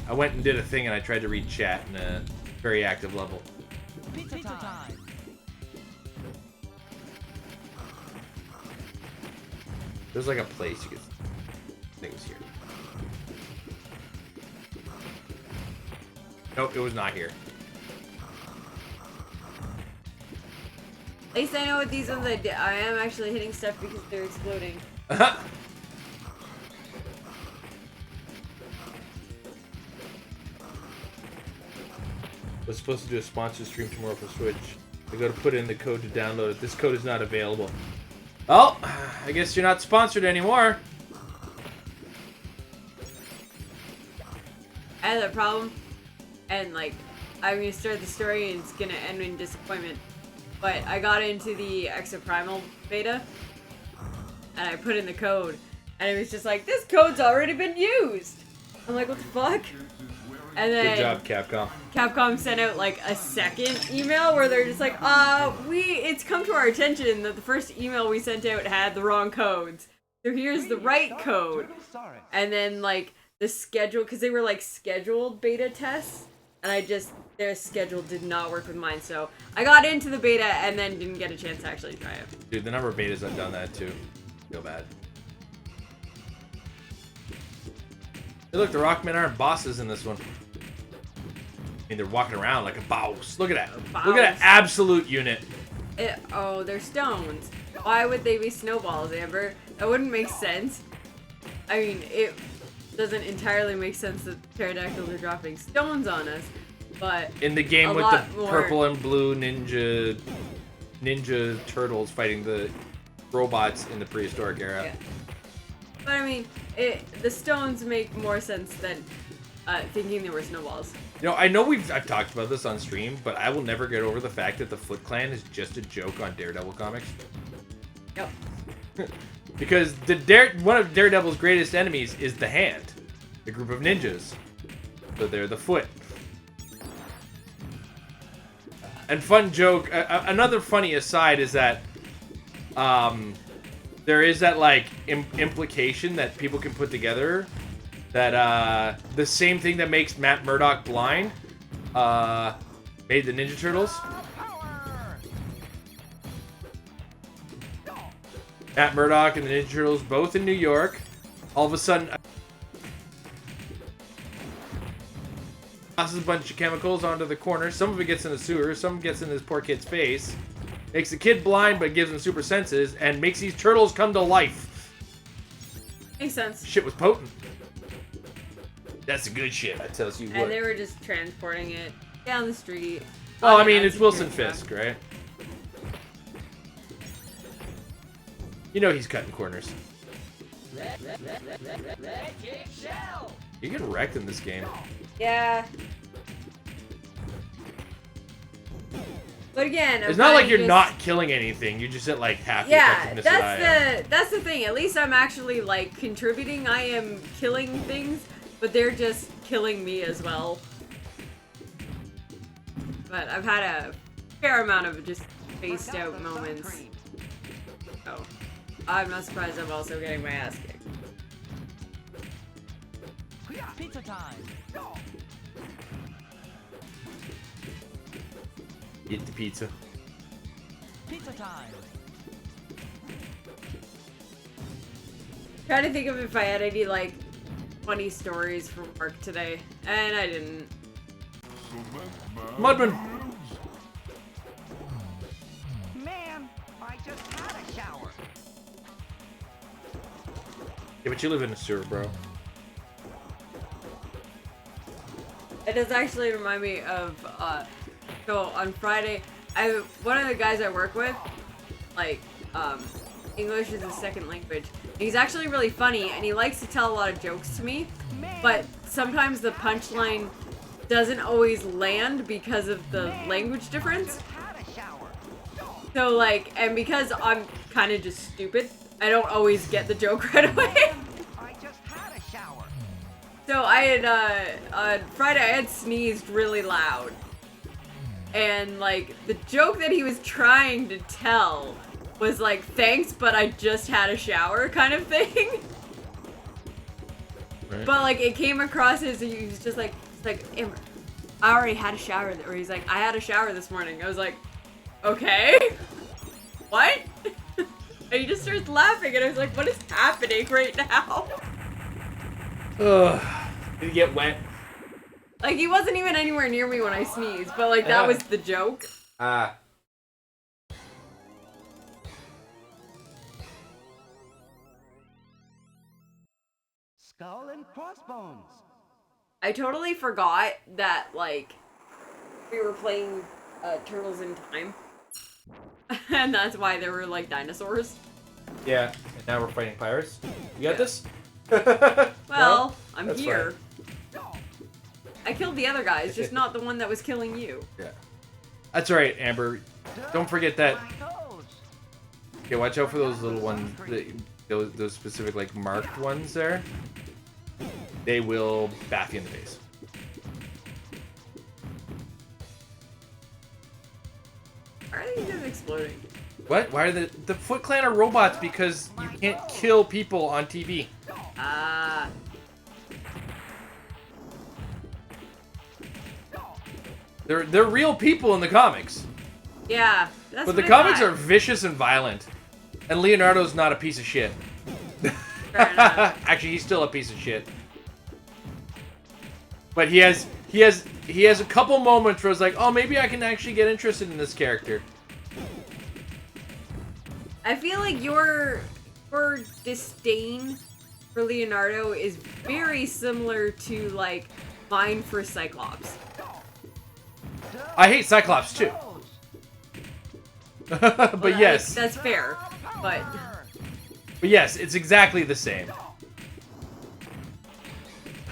I went and did a thing and I tried to read chat in a very active level. Pizza time! There's like a place you could. I think it was here. Nope, it was not here. At least I know what these ones I am actually hitting stuff because they're exploding. Was supposed to do a sponsor stream tomorrow for Switch. I go to put in the code to download it. This code is not available. Well, I guess you're not sponsored anymore. I had that problem, and like I'm gonna start the story and it's gonna end in disappointment. But I got into the Exoprimal beta, and I put in the code, and it was just like, this code's already been used. I'm like, what the fuck? And then Good job, Capcom. Capcom sent out like a second email where they're just like, it's come to our attention that the first email we sent out had the wrong codes. So here's the right code. Sorry. And then like the schedule, because they were like scheduled beta tests, and their schedule did not work with mine. So I got into the beta and then didn't get a chance to actually try it. Dude, the number of betas I've done that too. Feel bad. Hey, look, the Rockmen aren't bosses in this one. I mean, they're walking around like a boss. Look at that. Look at that absolute unit. They're stones. Why would they be snowballs, Amber? That wouldn't make sense. I mean, it doesn't entirely make sense that pterodactyls are dropping stones on us, but In the game a with lot the more- purple and blue ninja turtles fighting the robots in the prehistoric era. Yeah. But I mean, the stones make more sense than thinking they were snowballs. You know, I know I've talked about this on stream, but I will never get over the fact that the Foot Clan is just a joke on Daredevil comics. Yep. Because one of Daredevil's greatest enemies is the Hand, the group of ninjas. So they're the Foot. And fun joke, another funny aside is that there is that like implication that people can put together that the same thing that makes Matt Murdock blind made the Ninja Turtles. Power! Matt Murdock and the Ninja Turtles both in New York. All of a sudden, tosses a bunch of chemicals onto the corner. Some of it gets in the sewer. Some gets in this poor kid's face. Makes the kid blind, but gives him super senses, and makes these turtles come to life. Makes sense. Shit was potent. That's the good shit. That tells you what. And they were just transporting it down the street. Well, I on mean, an it's Wilson unsecured Fisk, truck. right? You know he's cutting corners. Electric shell. You get wrecked in this game. Yeah. But again, It's not like you're not killing anything. You're just at like half the Yeah, effectiveness that I am. that's the thing. At least I'm actually like contributing. I am killing things, but they're just killing me as well. But I've had a fair amount of just spaced out moments. Oh, I'm not surprised. I'm also getting my ass kicked. Pizza time. Eat the pizza. Pizza time. Trying to think of if I had any like funny stories from work today, and I didn't. Mudman! Man, I just had a shower. Yeah, but you live in a sewer, bro. It does actually remind me of, so on Friday, one of the guys I work with, like, English is his second language. He's actually really funny, and he likes to tell a lot of jokes to me, but sometimes the punchline doesn't always land because of the language difference. Had a shower. So, like, and because I'm kind of just stupid, I don't always get the joke right away. I just had a shower. So I had, on Friday I had sneezed really loud. And, like, the joke that he was trying to tell was like, thanks, but I just had a shower kind of thing. Right. But, like, it came across as, he was just like, Amber, I already had a shower. Or he's like, I had a shower this morning. I was like, okay. What? And he just starts laughing, and I was like, what is happening right now? Ugh. Did he get wet? Like, he wasn't even anywhere near me when I sneezed, but, like, that was the joke. Ah. Skull and crossbones. I totally forgot that, like, we were playing Turtles in Time. And that's why there were, like, dinosaurs. Yeah, and now we're fighting pirates. You got Yeah. this? Well, No? I'm That's here. I killed the other guys, just not the one that was killing you. Yeah. That's right, Amber. Don't forget that. My toes. Okay, watch out for those little ones. Those specific, like, marked ones there. They will bath you in the face. Why are these guys exploding? What? Why are the Foot Clan are robots because you can't kill people on TV. Ah. They're real people in the comics. Yeah, that's But the what I comics thought. are vicious and violent. And Leonardo's not a piece of shit. Fair enough. Actually, he's still a piece of shit. But he has a couple moments where it's like, oh, maybe I can actually get interested in this character. I feel like your disdain for Leonardo is very similar to, like, mine for Cyclops. I hate Cyclops too. but Like, yes, that's fair. But yes, it's exactly the same.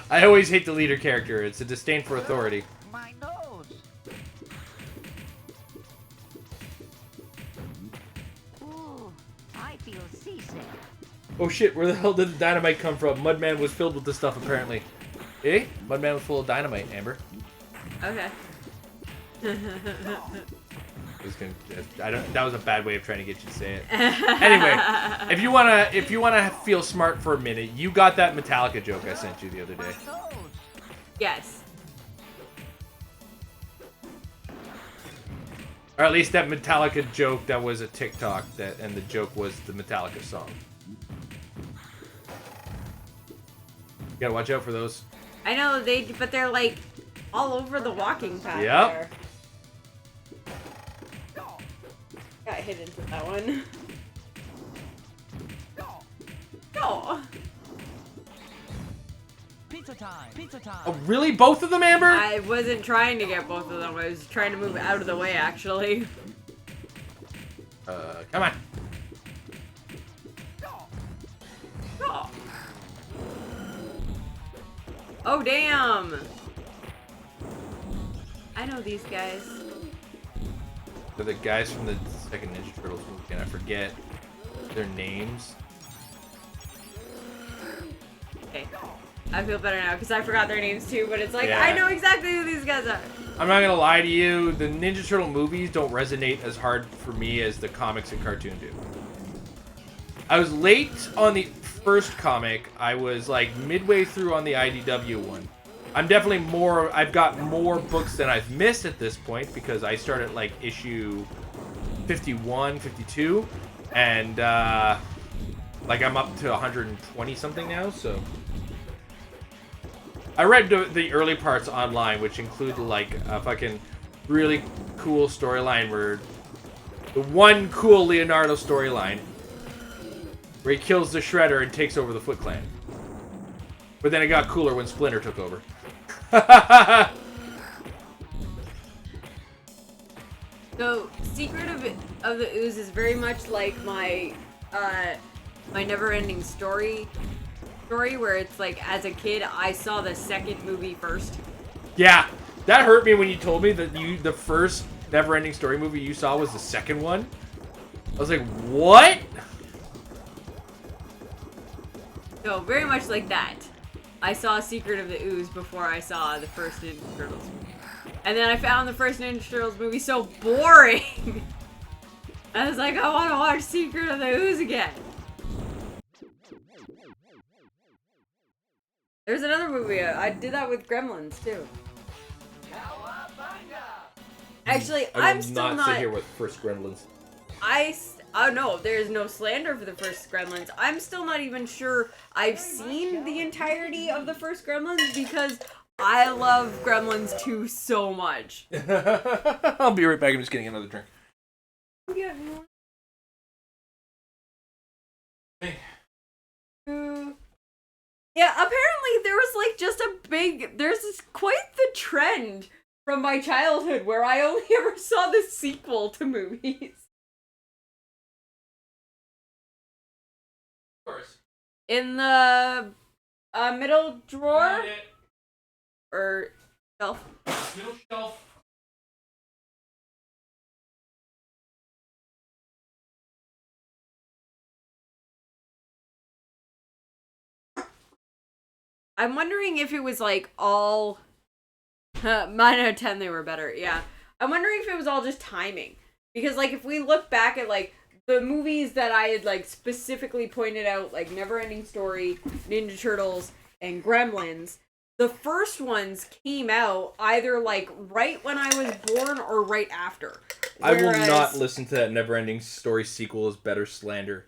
I always hate the leader character. It's a disdain for authority. My nose. Ooh, I feel seasick. Oh shit, where the hell did the dynamite come from? Mudman was filled with this stuff apparently. Eh? Mudman was full of dynamite, Amber. okay. That was a bad way of trying to get you to say it. Anyway, if you wanna feel smart for a minute, you got that Metallica joke I sent you the other day. Yes. Or at least that Metallica joke that was a TikTok and the joke was the Metallica song. You gotta watch out for those. I know but they're like all over the walking path. Yep. There. Got hit into that one. No. Pizza time. Pizza time. Oh, really? Both of them, Amber? I wasn't trying to get both of them. I was trying to move out of the way, actually. Come on. Oh. Oh, damn. I know these guys. They're the guys from the second Ninja Turtles movie, and I forget their names. Okay. I feel better now because I forgot their names too, but it's like, Yeah. I know exactly who these guys are. I'm not gonna lie to you, the Ninja Turtle movies don't resonate as hard for me as the comics and cartoon do. I was late on the first comic. I was like midway through on the IDW one. I've got more books than I've missed at this point because I started like issue 51, 52, and like I'm up to 120 something now, so. I read the early parts online, which include like a fucking really cool storyline where the one cool Leonardo storyline where he kills the Shredder and takes over the Foot Clan. But then it got cooler when Splinter took over. So, Secret of the Ooze is very much like my never-ending story where it's like, as a kid, I saw the second movie first. Yeah, that hurt me when you told me that the first Neverending Story movie you saw was the second one. I was like, what? So, very much like that. I saw Secret of the Ooze before I saw the first Ninja Turtles movie. And then I found the first Ninja Turtles movie so boring. I was like, I want to watch Secret of the Ooze again. There's another movie. I did that with Gremlins, too. Cowabunga! Actually, I I'm will still not sit here with first Gremlins. Oh no, there's no slander for the first Gremlins. I'm still not even sure I've seen the entirety of the first Gremlins because I love Gremlins 2 so much. I'll be right back. I'm just getting another drink. Yeah, apparently there was like just there's quite the trend from my childhood where I only ever saw the sequel to movies. Of course. In the middle drawer or shelf. Middle shelf. I'm wondering if it was like all 9 out of 10 they were better. Yeah. I'm wondering if it was all just timing. Because like if we look back at like the movies that I had like specifically pointed out, like Neverending Story, Ninja Turtles, and Gremlins, the first ones came out either like right when I was born or right after. I will not listen to that Neverending Story sequel as better slander.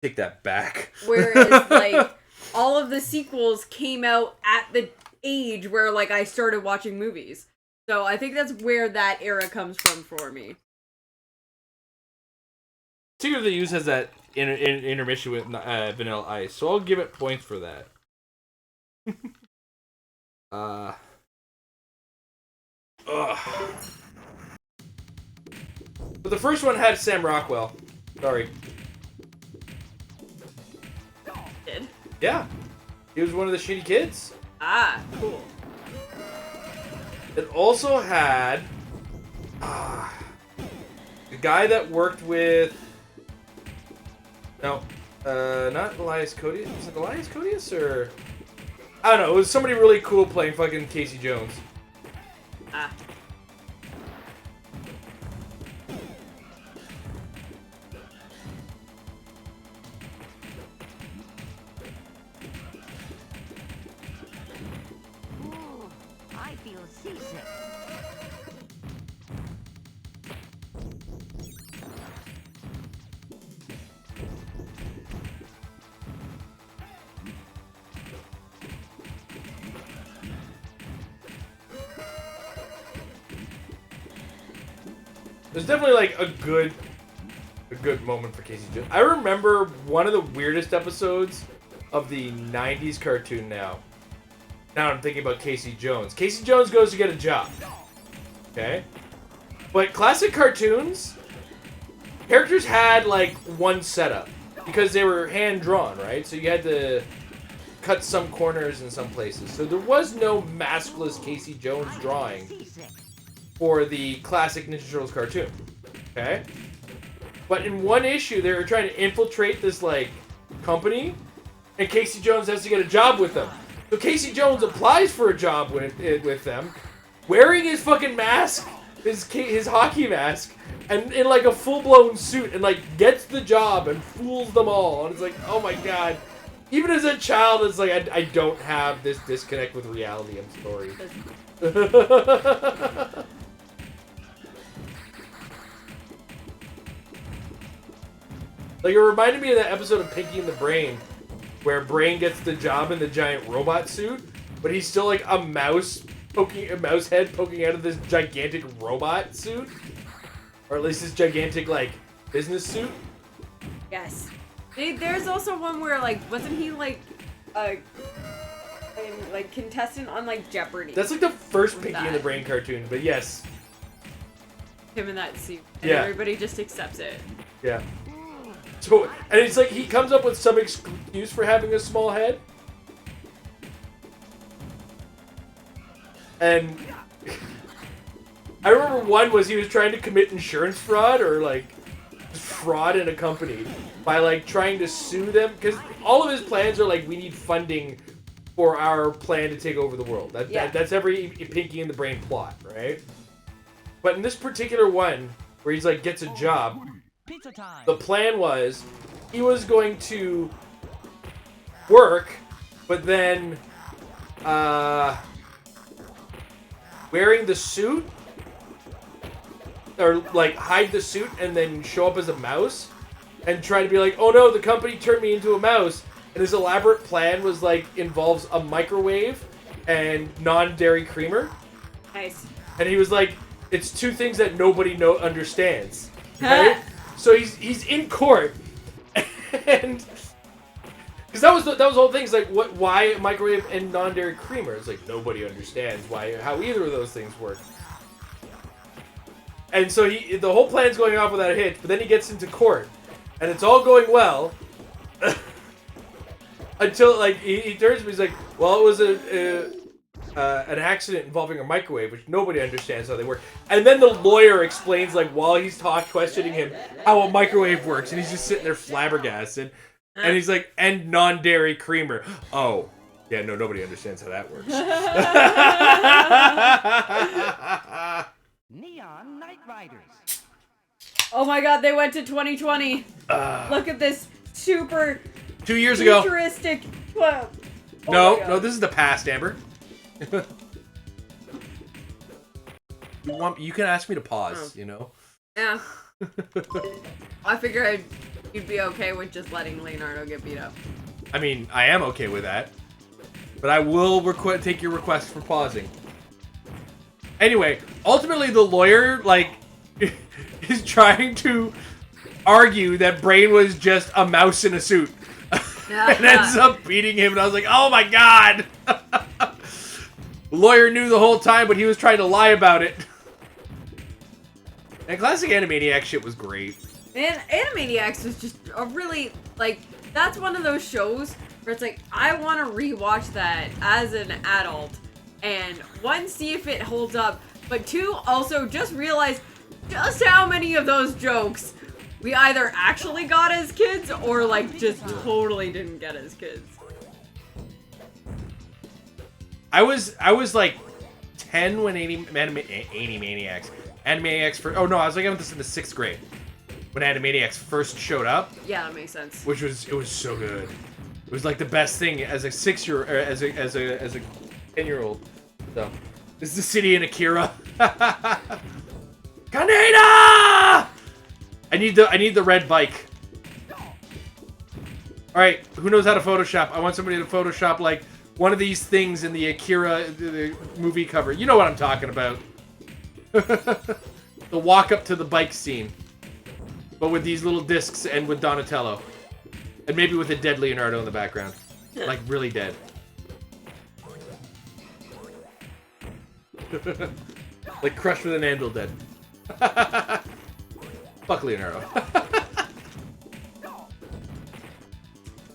Take that back. Whereas like all of the sequels came out at the age where like I started watching movies. So I think that's where that era comes from for me. Secret of the Ooze has that intermission with Vanilla Ice, so I'll give it points for that. Ugh. But the first one had Sam Rockwell. Sorry. Did? Yeah. He was one of the shitty kids. Ah, cool. It also had the guy that worked with not Elias Codius. Was it Elias Codius or I don't know, it was somebody really cool playing fucking Casey Jones. Ah. feel seasick. There's definitely like a good moment for Casey Jones. I remember one of the weirdest episodes of the 90s cartoon now. Now I'm thinking about Casey Jones. Casey Jones goes to get a job. Okay? But classic cartoons, characters had like one setup. Because they were hand-drawn, right? So you had to cut some corners in some places. So there was no maskless Casey Jones drawing for the classic Ninja Turtles cartoon. Okay? But in one issue, they were trying to infiltrate this, like, company, and Casey Jones has to get a job with them. So Casey Jones applies for a job with them, wearing his fucking mask, his hockey mask, and in, like, a full-blown suit, and, like, gets the job and fools them all. And it's like, oh my god. Even as a child, it's like, I don't have this disconnect with reality. I'm sorry. Like, it reminded me of that episode of Pinky and the Brain, where Brain gets the job in the giant robot suit, but he's still like a mouse head poking out of this gigantic robot suit, or at least this gigantic like business suit. Yes. There's also one where like wasn't he like a contestant on like Jeopardy? That's like the first Pinky and the Brain cartoon, but yes. Him in that suit, and yeah. Everybody just accepts it. Yeah. So, and it's like he comes up with some excuse for having a small head. And I remember one was he was trying to commit insurance fraud or like fraud in a company by like trying to sue them because all of his plans are like we need funding for our plan to take over the world. That's every Pinky and the Brain plot, right? But in this particular one where he's like gets a job, Pizza time. the plan was he was going to work, but then wearing the suit, or like hide the suit and then show up as a mouse and try to be like, oh no, the company turned me into a mouse. And his elaborate plan was like involves a microwave and non-dairy creamer. Nice. And he was like, it's two things that nobody understands. Right? So he's in court, and because that was the whole thing. It's like, why microwave and non-dairy creamer? It's like nobody understands how either of those things work. And so the whole plan's going off without a hitch. But then he gets into court, and it's all going well until like he turns to me. He's like, well, it was an accident involving a microwave, which nobody understands how they work. And then the lawyer explains, like, while he's questioning him, how a microwave works, and he's just sitting there flabbergasted. And he's like, and non-dairy creamer. Oh, yeah, no, nobody understands how that works. Neon Night Riders. Oh my god, they went to 2020. Look at this super 2 years ago. futuristic. Oh No, this is the past, Amber. You can ask me to pause, you know? Yeah. I figured you'd be okay with just letting Leonardo get beat up. I mean, I am okay with that. But I will take your request for pausing. Anyway, ultimately the lawyer, like, is trying to argue that Brain was just a mouse in a suit. And ends up beating him, and I was like, oh my god! The lawyer knew the whole time, but he was trying to lie about it. And classic Animaniacs shit was great. Man, Animaniacs was just a really, like, that's one of those shows where it's like, I want to rewatch that as an adult. And one, see if it holds up. But two, also just realize just how many of those jokes we either actually got as kids or, like, just totally didn't get as kids. I was like 10 when Animaniacs first. Oh no, I was like, I was in the 6th grade when Animaniacs first showed up. Yeah, that makes sense. It was so good. It was like the best thing as a 6-year or as a 10-year-old. So This is the city in Akira. Kaneda! I need the red bike. All right, who knows how to Photoshop? I want somebody to Photoshop like one of these things in the Akira the movie cover. You know what I'm talking about. The walk up to the bike scene. But with these little discs and with Donatello. And maybe with a dead Leonardo in the background. Like, really dead. Like, crushed with an anvil dead. Fuck Leonardo.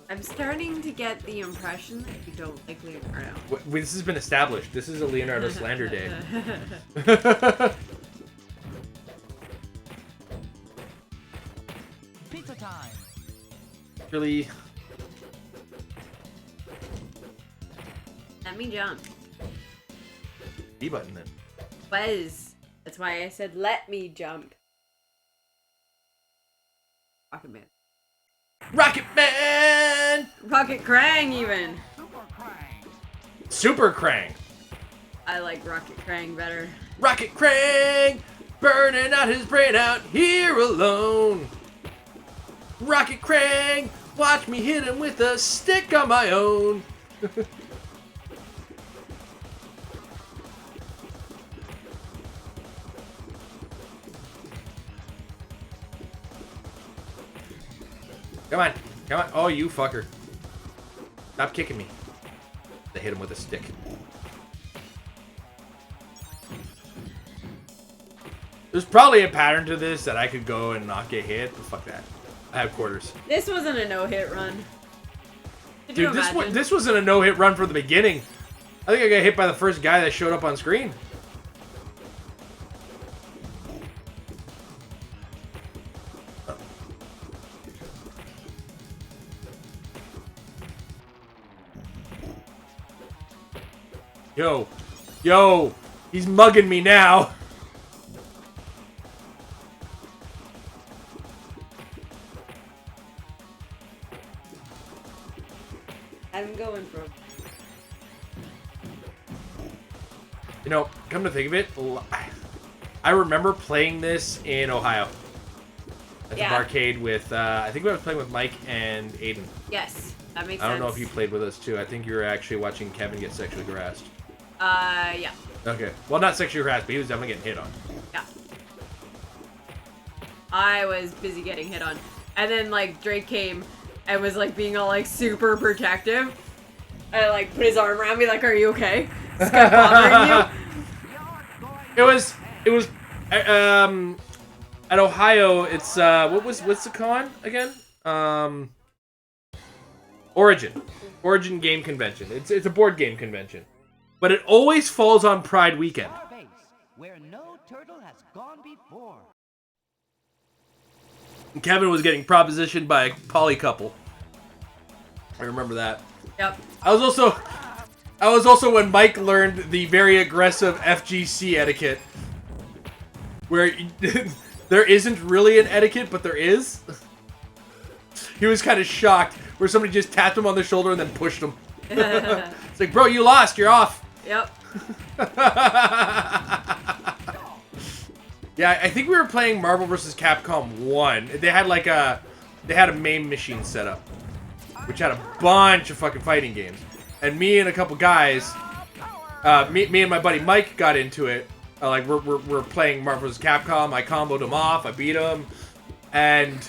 I'm starting to get the impression that you don't like Leonardo. This has been established. This is a Leonardo slander day. Pizza time. Really? Let me jump. B button then. Buzz. That's why I said let me jump. Rocket Man. Rocket Man! Rocket Krang even. Super crank. Super Krang. I like Rocket Krang better. Rocket Krang! Burning out his brain out here alone. Rocket Krang! Watch me hit him with a stick on my own. Come on. Come on. Oh, you fucker. Stop kicking me. They hit him with a stick. There's probably a pattern to this that I could go and not get hit, but fuck that. I have quarters. This wasn't a no-hit run. Could you Dude, imagine? this wasn't a no-hit run from the beginning. I think I got hit by the first guy that showed up on screen. Yo. Yo. He's mugging me now. I'm going for him. You know, come to think of it, I remember playing this in Ohio. At the arcade with, I think I was playing with Mike and Aiden. Yes, that makes sense. I don't know if you played with us too. I think you were actually watching Kevin get sexually harassed. Yeah. Okay. Well, not sexually harassed, but he was definitely getting hit on. Yeah. I was busy getting hit on. And then, like, Drake came and was, like, being all, like, super protective. And, like, put his arm around me, like, are you okay? Is this guy bothering you? It was, at Ohio, it's, what's the con again? Origin Game Convention. It's a board game convention. But it always falls on Pride weekend. Our base, where no turtle has gone before. And Kevin was getting propositioned by a poly couple. I remember that. Yep. I was also when Mike learned the very aggressive FGC etiquette. Where there isn't really an etiquette, but there is. He was kind of shocked where somebody just tapped him on the shoulder and then pushed him. It's like, bro, you lost. You're off. Yep. Yeah, I think we were playing Marvel vs. Capcom 1. They had a MAME machine set up, which had a bunch of fucking fighting games. And me and a couple guys, me and my buddy Mike got into it. We're playing Marvel vs. Capcom. I comboed him off. I beat him. And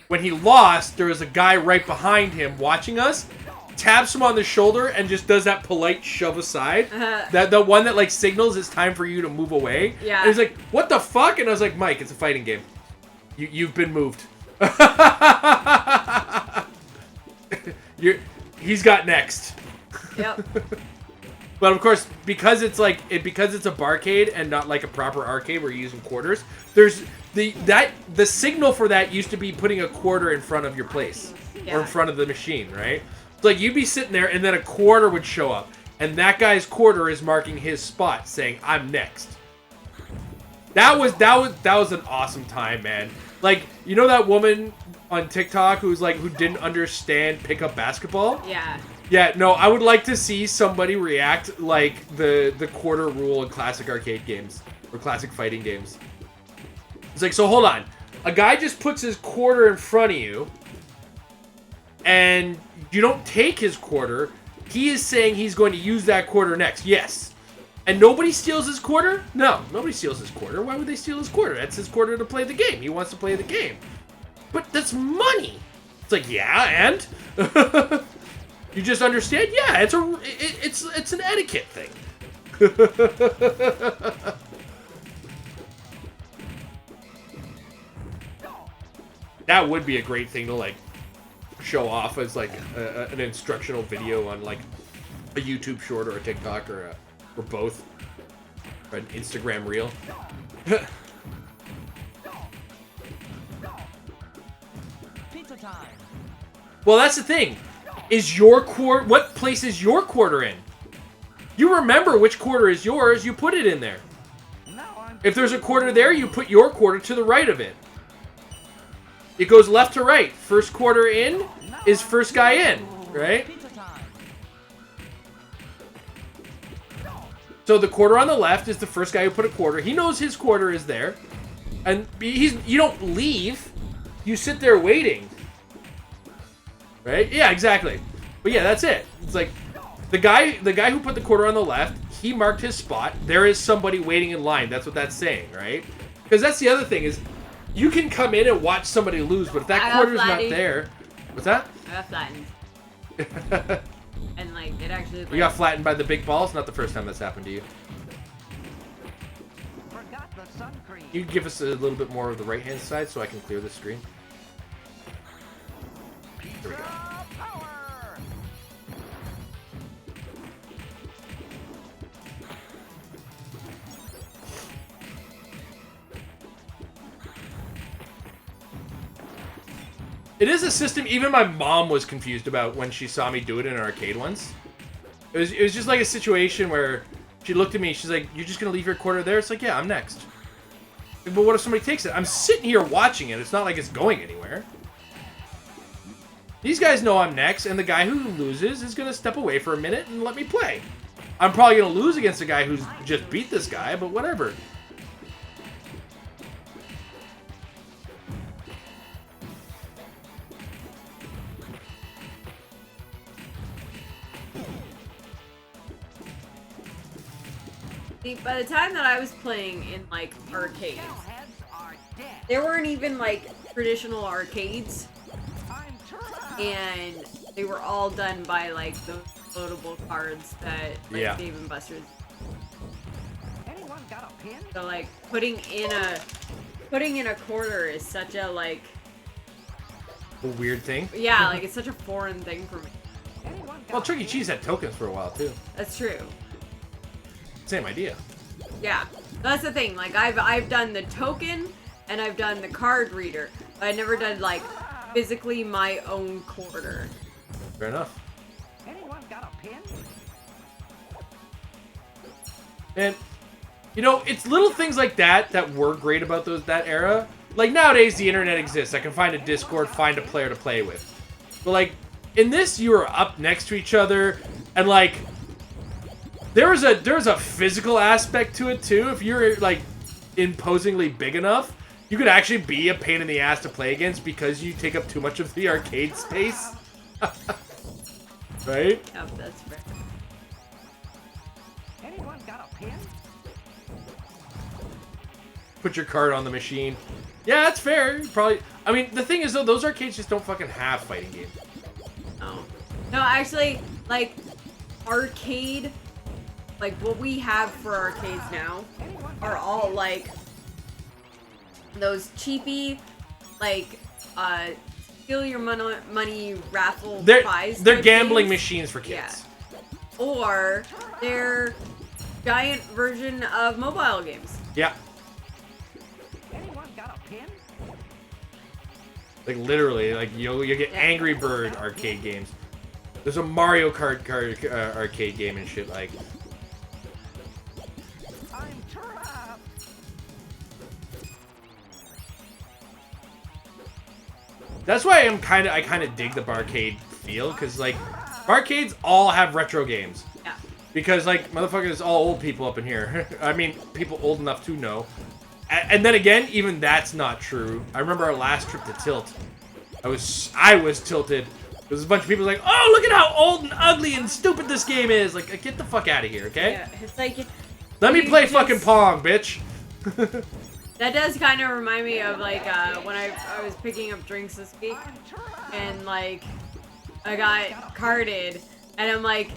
when he lost, there was a guy right behind him watching us. Taps him on the shoulder and just does that polite shove aside. The one that like signals it's time for you to move away. Yeah. And he's like, "What the fuck?" And I was like, "Mike, it's a fighting game. You've been moved." He's got next. Yep. But of course, because it's a barcade and not like a proper arcade where you're using quarters, there's the signal for that used to be putting a quarter in front of your place or in front of the machine, right? So like you'd be sitting there and then a quarter would show up, and that guy's quarter is marking his spot, saying I'm next. That was an awesome time, man. Like, you know that woman on TikTok who didn't understand pickup basketball? Yeah. Yeah, no, I would like to see somebody react like the quarter rule in classic arcade games or classic fighting games. It's like, so hold on. A guy just puts his quarter in front of you, and you don't take his quarter. He is saying he's going to use that quarter next. Yes. And nobody steals his quarter? No, nobody steals his quarter. Why would they steal his quarter? That's his quarter to play the game. He wants to play the game. But that's money. It's like, yeah, and? You just understand? Yeah, it's an etiquette thing. That would be a great thing to like show off as like an instructional video on like a YouTube short or a TikTok or both, or an Instagram reel. Pizza time. Well, that's the thing. Is your quarter? What place is your quarter in? You remember which quarter is yours. You put it in there. If there's a quarter there, you put your quarter to the right of it. It goes left to right. First quarter in is first guy in, right? So the quarter on the left is the first guy who put a quarter. He knows his quarter is there, and you don't leave. You sit there waiting. Right? Yeah, exactly. But yeah, that's it. It's like the guy who put the quarter on the left, he marked his spot. There is somebody waiting in line. That's what that's saying, right? Because that's the other thing is you can come in and watch somebody lose, but if that quarter's not there, what's that? I got flattened. And like it actually. You got flattened by the big balls. Not the first time that's happened to you. Forgot the sun cream. You give us a little bit more of the right-hand side so I can clear the screen. There we go. Power. It is a system even my mom was confused about when she saw me do it in an arcade once. It was just like a situation where she looked at me, she's like, "You're just gonna leave your quarter there?" It's like, "Yeah, I'm next." Like, but what if somebody takes it? I'm sitting here watching it. It's not like it's going anywhere. These guys know I'm next, and the guy who loses is gonna step away for a minute and let me play. I'm probably gonna lose against a guy who's just beat this guy, but whatever. See, by the time that I was playing in like arcades, Heads are dead. there weren't even like traditional arcades, I'm trapped. and they were all done by like those loadable cards that like Yeah. Dave and Buster's. Anyone got a pin? So like putting in a quarter is such a like A weird thing. yeah, like it's such a foreign thing for me. Anyone got Well, a Chuck E. pin? Cheese had tokens for a while too. That's true. Same idea. Yeah, that's the thing. Like I've done the token and I've done the card reader, but I've never done like physically my own quarter. Fair enough. Anyone got a pin? And you know, it's little things like that that were great about that era. Like nowadays, the internet exists. I can find a Discord, find a player to play with. But like in this, you were up next to each other, and like there's a physical aspect to it too. If you're like imposingly big enough, you could actually be a pain in the ass to play against because you take up too much of the arcade space. Right? Yep, that's fair. Anyone got a pin? Put your card on the machine. Yeah, that's fair. Probably. I mean, the thing is though, those arcades just don't fucking have fighting games. No, actually, like arcade, like what we have for arcades now are all like those cheapy, like steal your money raffle prize. They're type gambling games. machines for kids. Yeah. Or they're giant version of mobile games. Yeah. Anyone got a pin? Like literally, like you get Angry Bird arcade games. There's a Mario Kart arcade game and shit like. I'm trapped. That's why I kind of dig the barcade feel, cause like Arcades all have retro games. Yeah. Because, like, motherfuckers, all old people up in here. I mean, people old enough to know. And then again, even that's not true. I remember our last trip to Tilt. I was tilted. There was a bunch of people like, oh, look at how old and ugly and stupid this game is. Like, get the fuck out of here, okay? Yeah, it's like... Let me play fucking Pong, bitch. That does kind of remind me of, like, when I was picking up drinks this week. And, like, I got carded. And I'm like,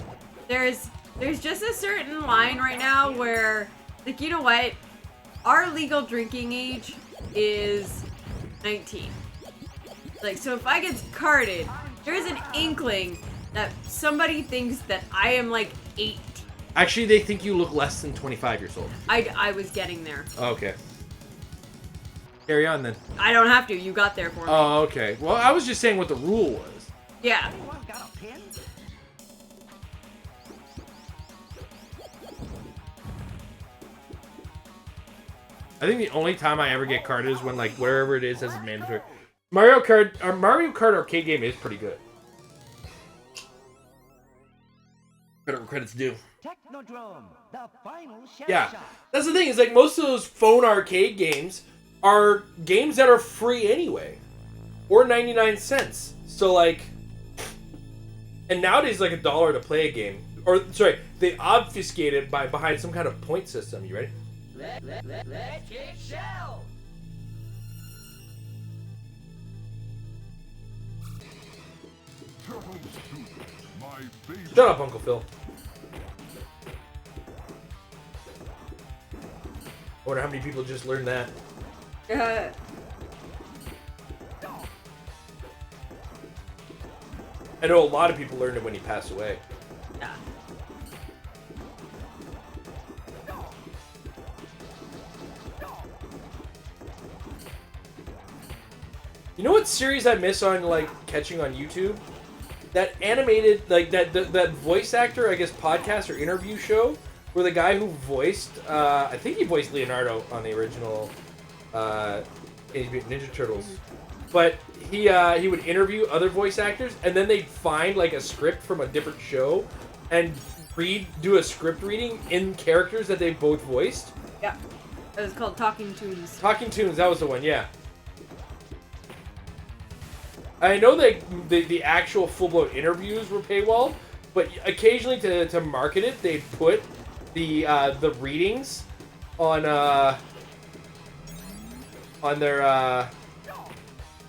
there's just a certain line right now where, like, you know what? Our legal drinking age is 19. Like, so if I get carded, there's an inkling that somebody thinks that I am, like, 18. Actually, they think you look less than 25 years old. I was getting there. Okay. Carry on, then. I don't have to. You got there for me. Oh, okay. Well, I was just saying what the rule was. Yeah. Anyone got a pin? I think the only time I ever get carded is when, like, wherever it is as a mandatory. Mario Kart arcade game is pretty good. Credit where credit's due. Technodrome, the final shell Yeah, shot. that's the thing. Is like most of those phone arcade games are games that are free anyway, or 99 cents. So like, and nowadays like $1 to play a game. Or sorry, they obfuscate it by behind some kind of point system. You ready? Let's get shell. Shut up, Uncle Phil. I wonder how many people just learned that. I know a lot of people learned it when he passed away. Yeah. You know what series I miss on like catching on YouTube? That animated, like that voice actor, I guess, podcast or interview show, where the guy who voiced, I think he voiced Leonardo on the original Teenage Mutant Ninja Turtles, but he would interview other voice actors, and then they'd find like a script from a different show, and do a script reading in characters that they both voiced. Yeah. It was called Talking Tues. Talking Tunes, that was the one, yeah. I know that the actual full-blown interviews were paywalled, but occasionally to market it, they put the readings on their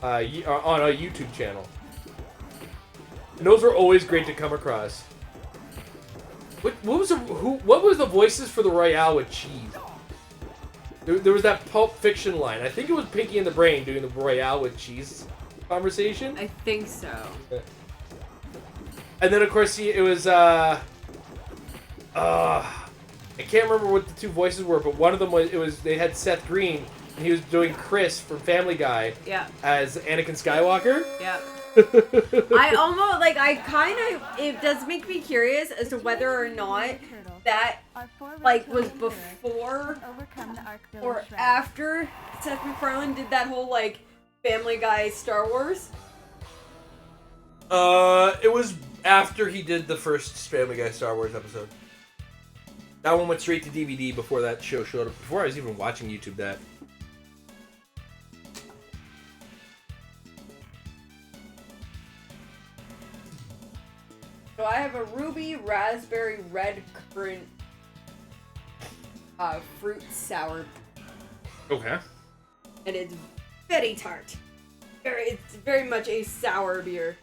on a YouTube channel. And those were always great to come across. What was the voices for the Royale with cheese? There was that Pulp Fiction line. I think it was Pinky and the Brain doing the Royale with cheese conversation. I think so. And then of course it was I can't remember what the two voices were, but one of them was they had Seth Green and he was doing Chris from Family Guy. Yeah. As Anakin Skywalker. Yeah. I almost it does make me curious as to whether or not that like was before or after Seth MacFarlane did that whole like Family Guy Star Wars. It was after he did the first Family Guy Star Wars episode. That one went straight to DVD before that show showed up. Before I was even watching YouTube that. So I have a ruby, raspberry, red currant fruit sour. Okay. And it's very tart. It's very much a sour beer.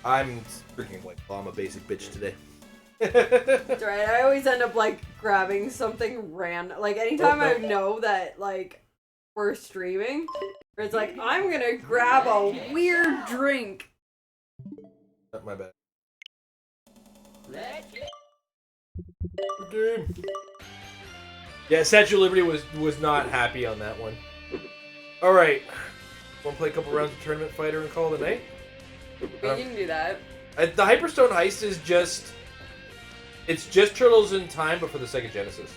I'm drinking White Claw. I'm a basic bitch today. That's right. I always end up like grabbing something random. Like anytime I know that like we're streaming, where it's like I'm gonna grab a weird drink. Not my bad. Let's get Dude. Yeah, Statue of Liberty was not happy on that one. All right, want to play a couple rounds of Tournament Fighter and call it a night? We can do that. The Hyperstone Heist is just Turtles in Time, but for the Sega Genesis.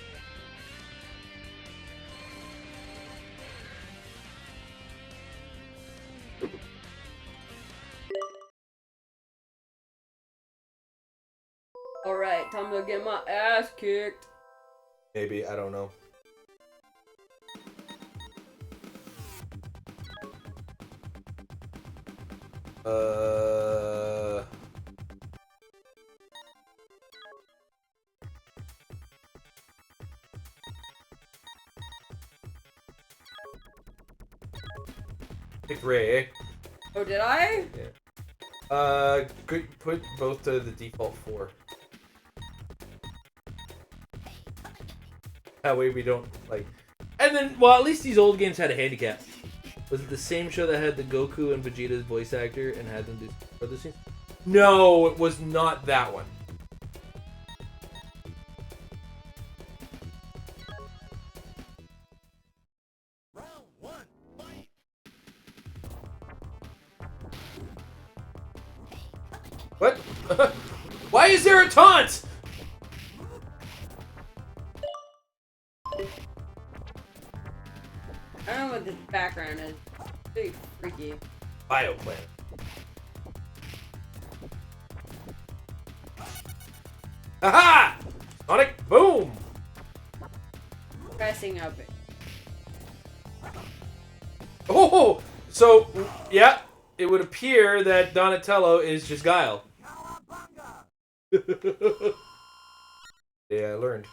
Alright, time to get my ass kicked. Maybe, I don't know. Pick Ray, eh? Oh, did I? Yeah. Put both to the default 4. That way we don't, like... And then, well, at least these old games had a handicap. Was it the same show that had the Goku and Vegeta's voice actor and had them do other scenes? No, it was not that one. Round 1, fight! What? Why is there a taunt? I don't know what this background is. It's pretty freaky. Bioplanet. Aha! Sonic boom! Pressing up it. Oh! So, yeah, it would appear that Donatello is just Guile. Cowabunga! Yeah, I learned.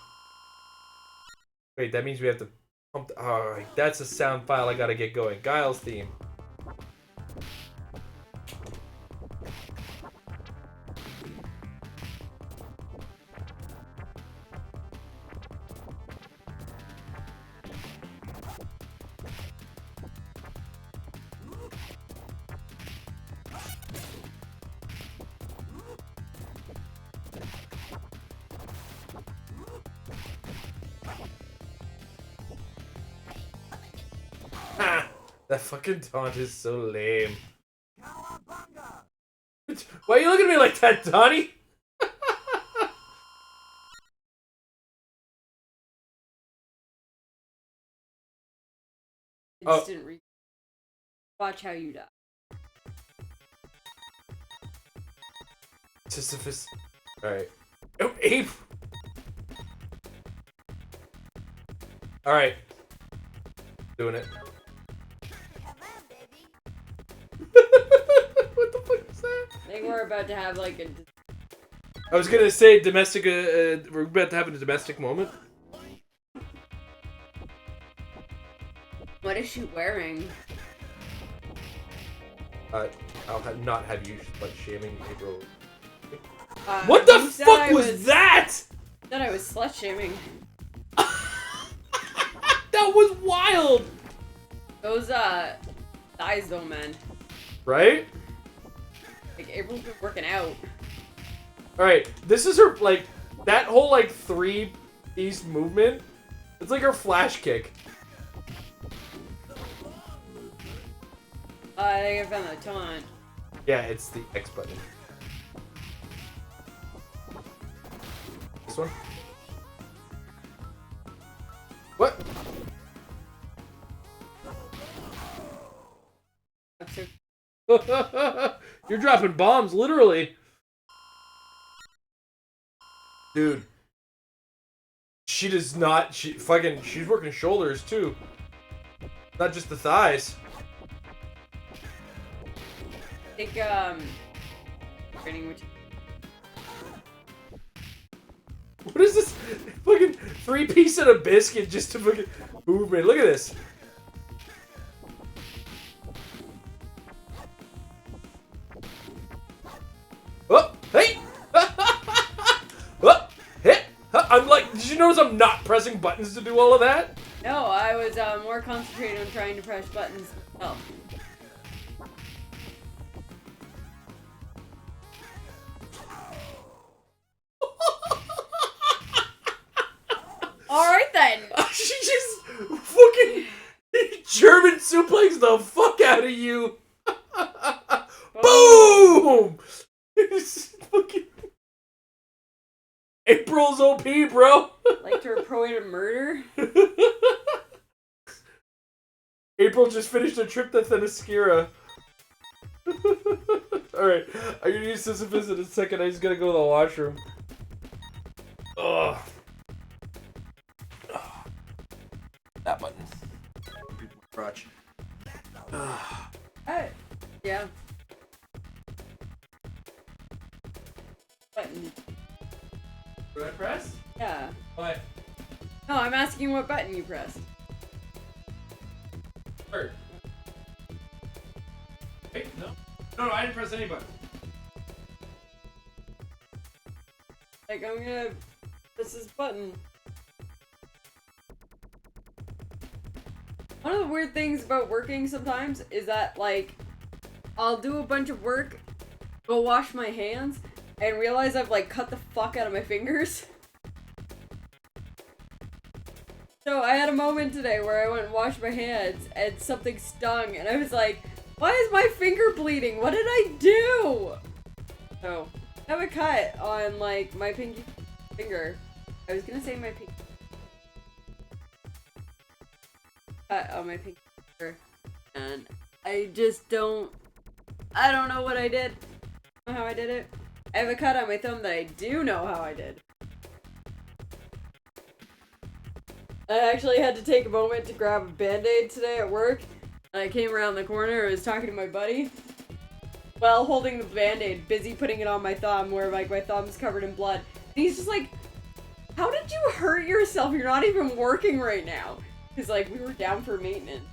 Wait, that means we have to pump the... Oh, that's a sound file I gotta get going. Guile's theme. Ha! That fucking taunt is so lame. Cowabunga! Why are you looking at me like that, Donnie? Oh. Instant re- Watch how you die. Sisyphus. Alright. Oh, ape! Alright. Doing it. Come on, baby! What the fuck is that? I think we're about to have like a. I was gonna say domestic, we're about to have a domestic moment. What is she wearing? Not have you slut shaming April. What What the fuck was that? That I was slut shaming. That was wild! Those thighs though, man. Right? Like April's been working out. Alright, this is her, like, that whole, like, 3-piece movement. It's like her flash kick. I think I found the taunt. Yeah, it's the X button. This one? What? You're dropping bombs, literally. Dude. She does not, she's working shoulders, too. Not just the thighs. I think training which. What is this fucking 3-piece and a biscuit just to fucking movement? Look at this. Oh, hey! Oh, hit! I'm like, did you notice I'm not pressing buttons to do all of that? No, I was more concentrated on trying to press buttons. Oh. Alright then. She just fucking German suplex the fuck out of you. Boom! Fucking April's OP, bro. Like to report a murder? April just finished a trip to Themyscira. Alright, I'm gonna use Sisyphus in a second. I just gotta go to the washroom. Ugh. That button. Crotch. Yeah. Button. Did I press? Yeah. What? No, I'm asking what button you pressed. Third. Wait, no. No, I didn't press any button. Like, I'm gonna press this button. One of the weird things about working sometimes is that, like, I'll do a bunch of work, go wash my hands, and realize I've, like, cut the fuck out of my fingers. So I had a moment today where I went and washed my hands, and something stung, and I was like, why is my finger bleeding? What did I do? So, I have a cut on, like, my pinky finger. I was gonna say my pinky. Cut on my pinky finger. And I just don't know what I did. I don't know how I did it. I have a cut on my thumb that I do know how I did. I actually had to take a moment to grab a band-aid today at work. And I came around the corner, I was talking to my buddy. While holding the band-aid, busy putting it on my thumb where, like, my thumb's covered in blood. And he's just like, how did you hurt yourself? You're not even working right now. Because, like, we were down for maintenance.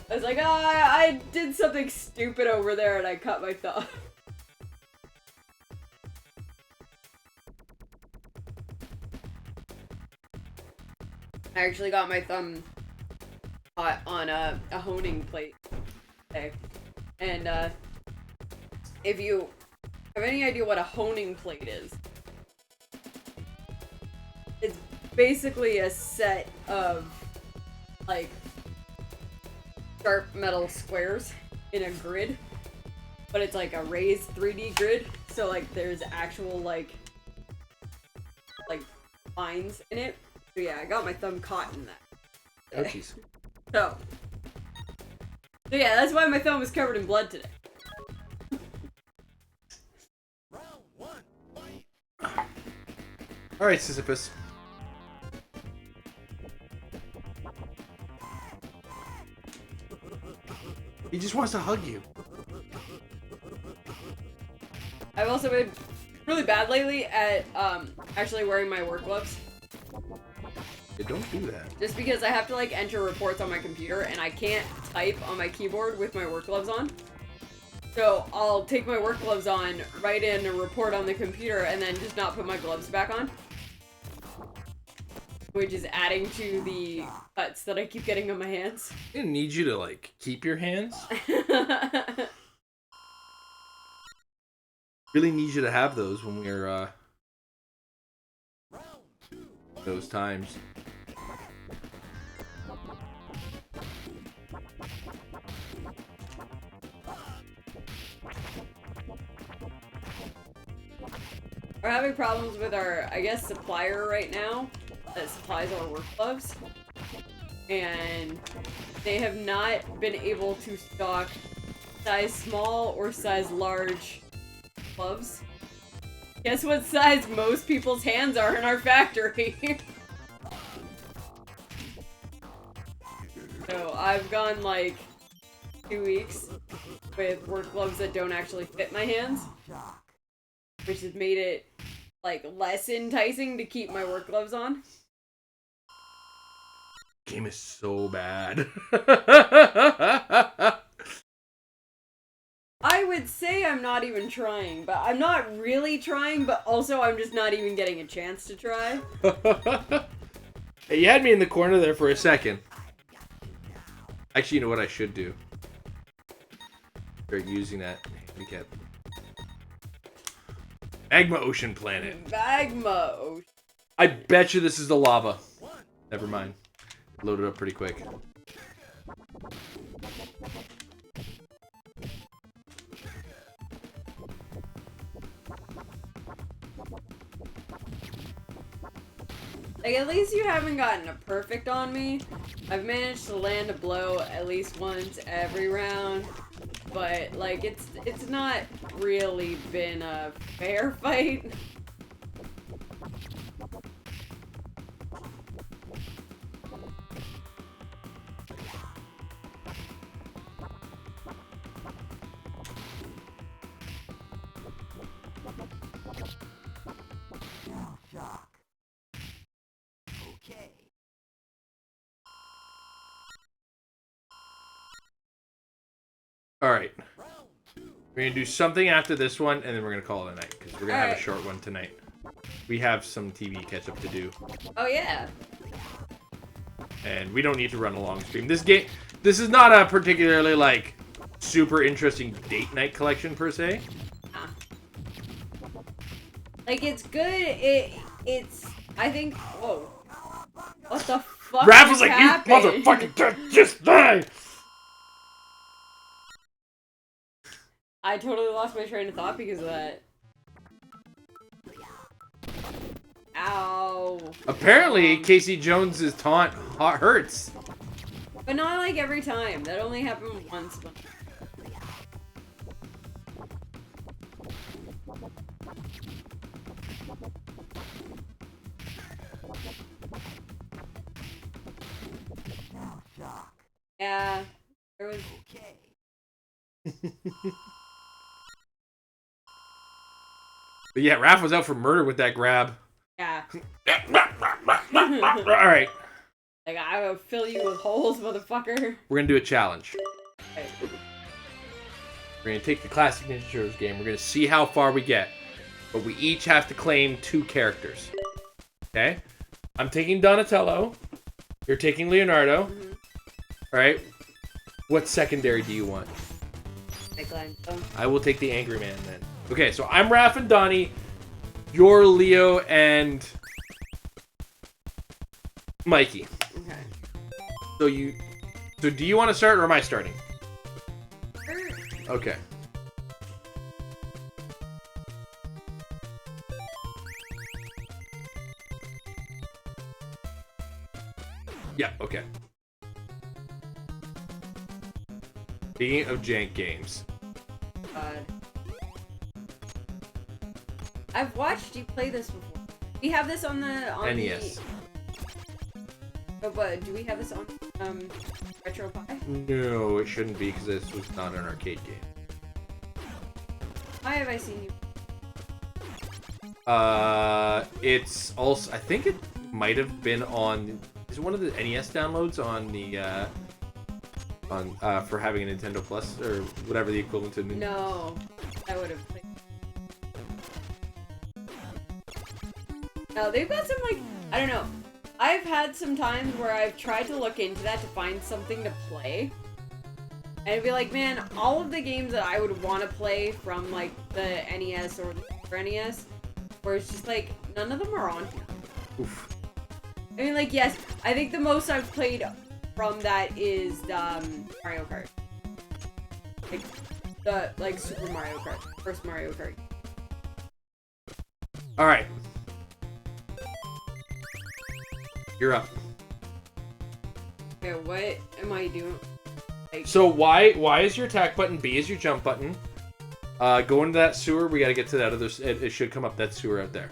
I was like, oh, I did something stupid over there and I cut my thumb. I actually got my thumb caught on a honing plate today. And, if you have any idea what a honing plate is, it's basically a set of, like, sharp metal squares in a grid, but it's like a raised 3D grid, so, like, there's actual, like lines in it. So yeah, I got my thumb caught in that. Oh, jeez. So yeah, that's why my thumb was covered in blood today. Round one, fight. Alright, Sisyphus. He just wants to hug you. I've also been really bad lately at actually wearing my work gloves. Yeah, don't do that. Just because I have to, like, enter reports on my computer and I can't type on my keyboard with my work gloves on. So I'll take my work gloves on, write in a report on the computer, and then just not put my gloves back on. Which is adding to the cuts that I keep getting on my hands. I didn't need you to, like, keep your hands. Really need you to have those when we're, those times. We're having problems with our, I guess, supplier right now that supplies our work gloves. And they have not been able to stock size small or size large gloves. Guess what size most people's hands are in our factory? So I've gone like 2 weeks with work gloves that don't actually fit my hands, which has made it like less enticing to keep my work gloves on. Game is so bad. I would say I'm not even trying, but I'm not really trying, but also I'm just not even getting a chance to try. Hey, you had me in the corner there for a second. Actually, you know what I should do? Start using that handicap. Magma Ocean Planet. Magma Ocean. I bet you this is the lava. Never mind. Load it up pretty quick. Like, at least you haven't gotten a perfect on me. I've managed to land a blow at least once every round. But, like, it's not really been a fair fight. Okay. All right. Round 2. We're gonna do something after this one, and then we're gonna call it a night because we're gonna have a Alright. short one tonight. We have some TV catch up to do, Oh yeah. and we don't need to run a long stream. This is not a particularly like super interesting date night collection per se. Nah. Like it's good. It's. I think. Whoa. What the fuck? Raph was just like, "You happened? motherfucking just die!" I totally lost my train of thought because of that. Ow. Apparently, Casey Jones's taunt hurts. But not like every time. That only happened once. Yeah. There was. But yeah, Raph was out for murder with that grab. Yeah. All right, Like, I will fill you with holes, motherfucker. we're gonna do a challenge. Okay. We're gonna take the classic Ninja Turtles game. We're gonna see how far we get, but we each have to claim 2 characters. Okay? I'm taking Donatello. You're taking Leonardo. All right. What secondary do you want? Michelangelo. I will take the Angry Man then. Okay, so I'm Raph and Donnie. You're Leo and Mikey. Okay. So do you want to start or am I starting? Okay. Yeah, okay. Speaking of jank games. God. I've watched you play this before. We have this on the NES. But do we have this on Retro Pie? No, it shouldn't be because this was not an arcade game. Why have I seen you? It's also, I think it might have been on, is it one of the NES downloads on the for having a Nintendo Plus or whatever the equivalent to No, I would have played. No, they've got some like, I don't know. I've had some times where I've tried to look into that to find something to play. And it'd be like, man, all of the games that I would want to play from like the NES or the Super NES, where it's just like, none of them are on here. Oof. I mean, like, yes, I think the most I've played from that is Mario Kart. Like Super Mario Kart, first Mario Kart. All right. You're up. Okay, what am I doing? Like, So Y is your attack button, B is your jump button. Go into that sewer. We gotta get to that other. It should come up that sewer out there.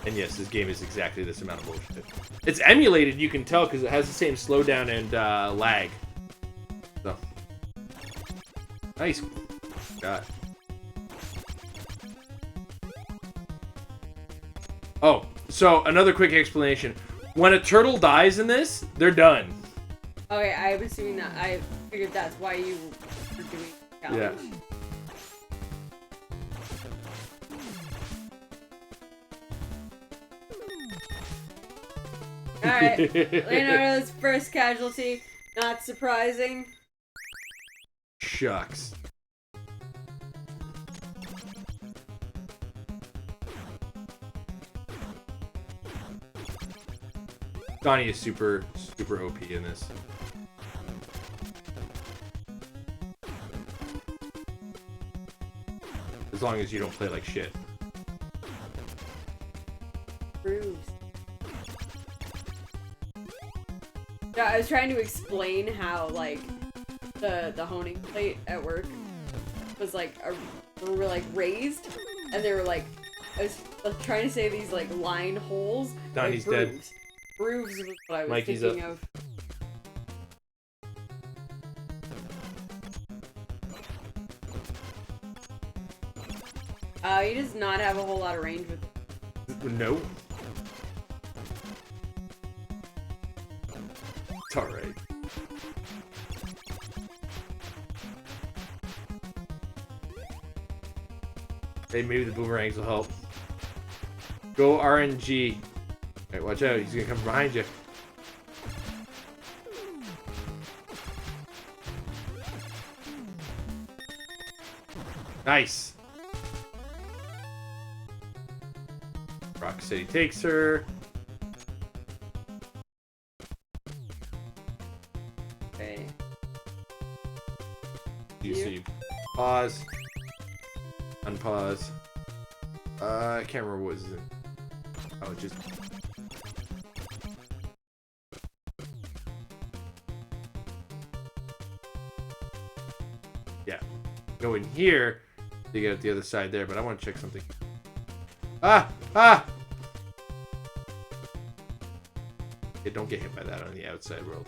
And yes, this game is exactly this amount of bullshit. It's emulated, you can tell, because it has the same slowdown and lag. So nice. God. Oh, so another quick explanation. When a turtle dies in this, they're done. okay, I'm assuming that I figured that's why you were doing the challenge. Yeah. Alright, Leonardo's first casualty. Not surprising. Shucks. Donnie is super OP in this. As long as you don't play like shit. Bruce. Yeah, I was trying to explain how, like, the honing plate at work was, like, were, like, raised, and they were, like, I was trying to say these, like, line holes. Donnie's like, dead. grooves. Grooves was what I was Mikey's thinking up. of. He does not have a whole lot of range with. No. It's alright. Hey, maybe the boomerangs will help. Go RNG. Alright, watch out. He's gonna come behind you. Nice. Rock City takes her. Okay. You see, pause, unpause. I can't remember what was it. Oh, just. Yeah. Go in here to get at the other side there, but I want to check something. Ah! Ah! Yeah, don't get hit by that on the outside world.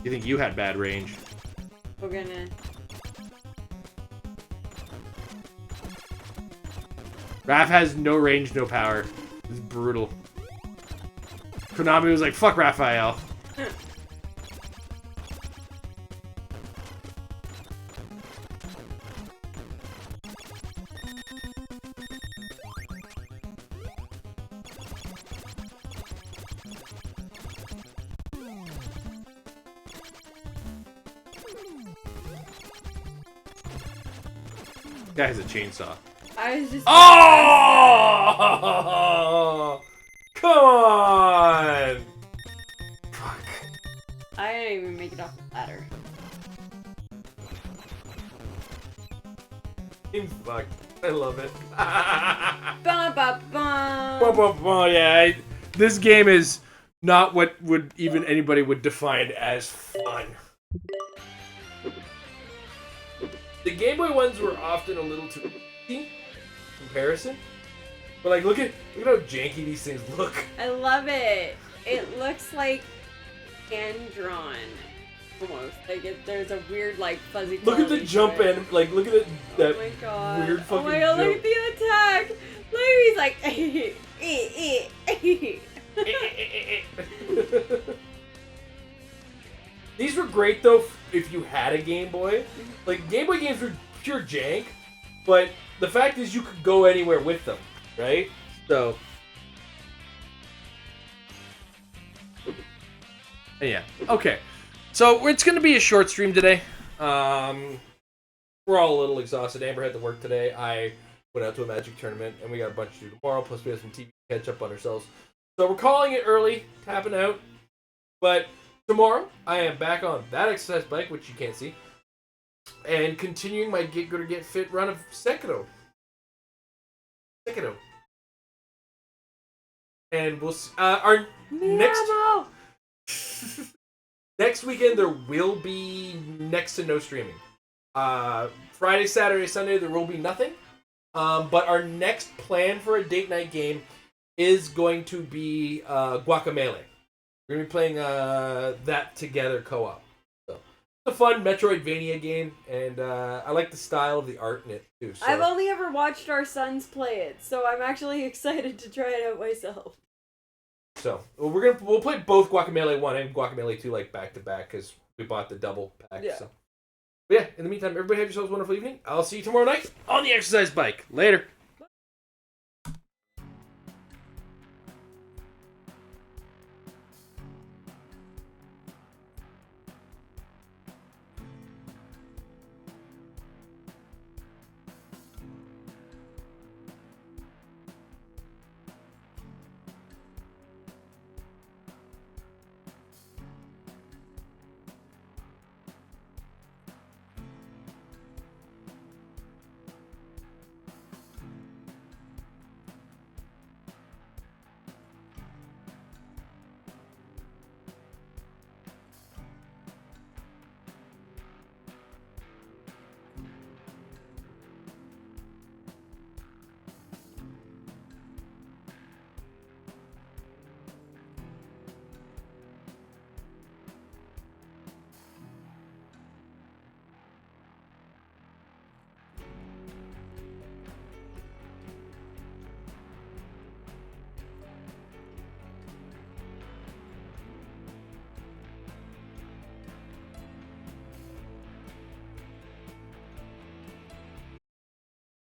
You think you had bad range? We're gonna. Raph has no range, no power. It's brutal. Konami was like, fuck Raphael. Guy has a chainsaw. I was just. Oh! Come on! Fuck. I didn't even make it off the ladder. I'm fucked. I love it. Bum, bum, bum. Yeah, this game is not what would even anybody would define as fun. The Game Boy ones were often a little too easy in comparison. But like look at how janky these things look. I love it. It looks like hand drawn. Almost. Like there's a weird like fuzzy Look at the quality jump to it. and like look at it, that Oh my god. weird fucking Oh my god, look jump. at the attack! Look, he's like These were great though if you had a Game Boy. Like Game Boy games were pure jank, but the fact is you could go anywhere with them, right? So yeah, okay. So it's gonna be a short stream today. We're all a little exhausted. Amber had to work today. I went out to a Magic tournament, and we got a bunch to do tomorrow. Plus, we have some TV catch up on ourselves. So we're calling it early, tapping out. But tomorrow, I am back on that exercise bike, which you can't see, and continuing my Git Good or Get Fit run of Sekiro. And we'll see. Our next weekend there will be next to no streaming. Friday, Saturday, Sunday there will be nothing. But our next plan for a date night game is going to be Guacamelee. We're gonna be playing that together co-op. So it's a fun Metroidvania game, and I like the style of the art in it too. So. I've only ever watched our sons play it, so I'm actually excited to try it out myself. So we'll play both Guacamelee 1 and Guacamelee 2 like back to back because we bought the double pack. Yeah. So. But yeah, in the meantime, everybody have yourselves a wonderful evening. I'll see you tomorrow night on the exercise bike. Later.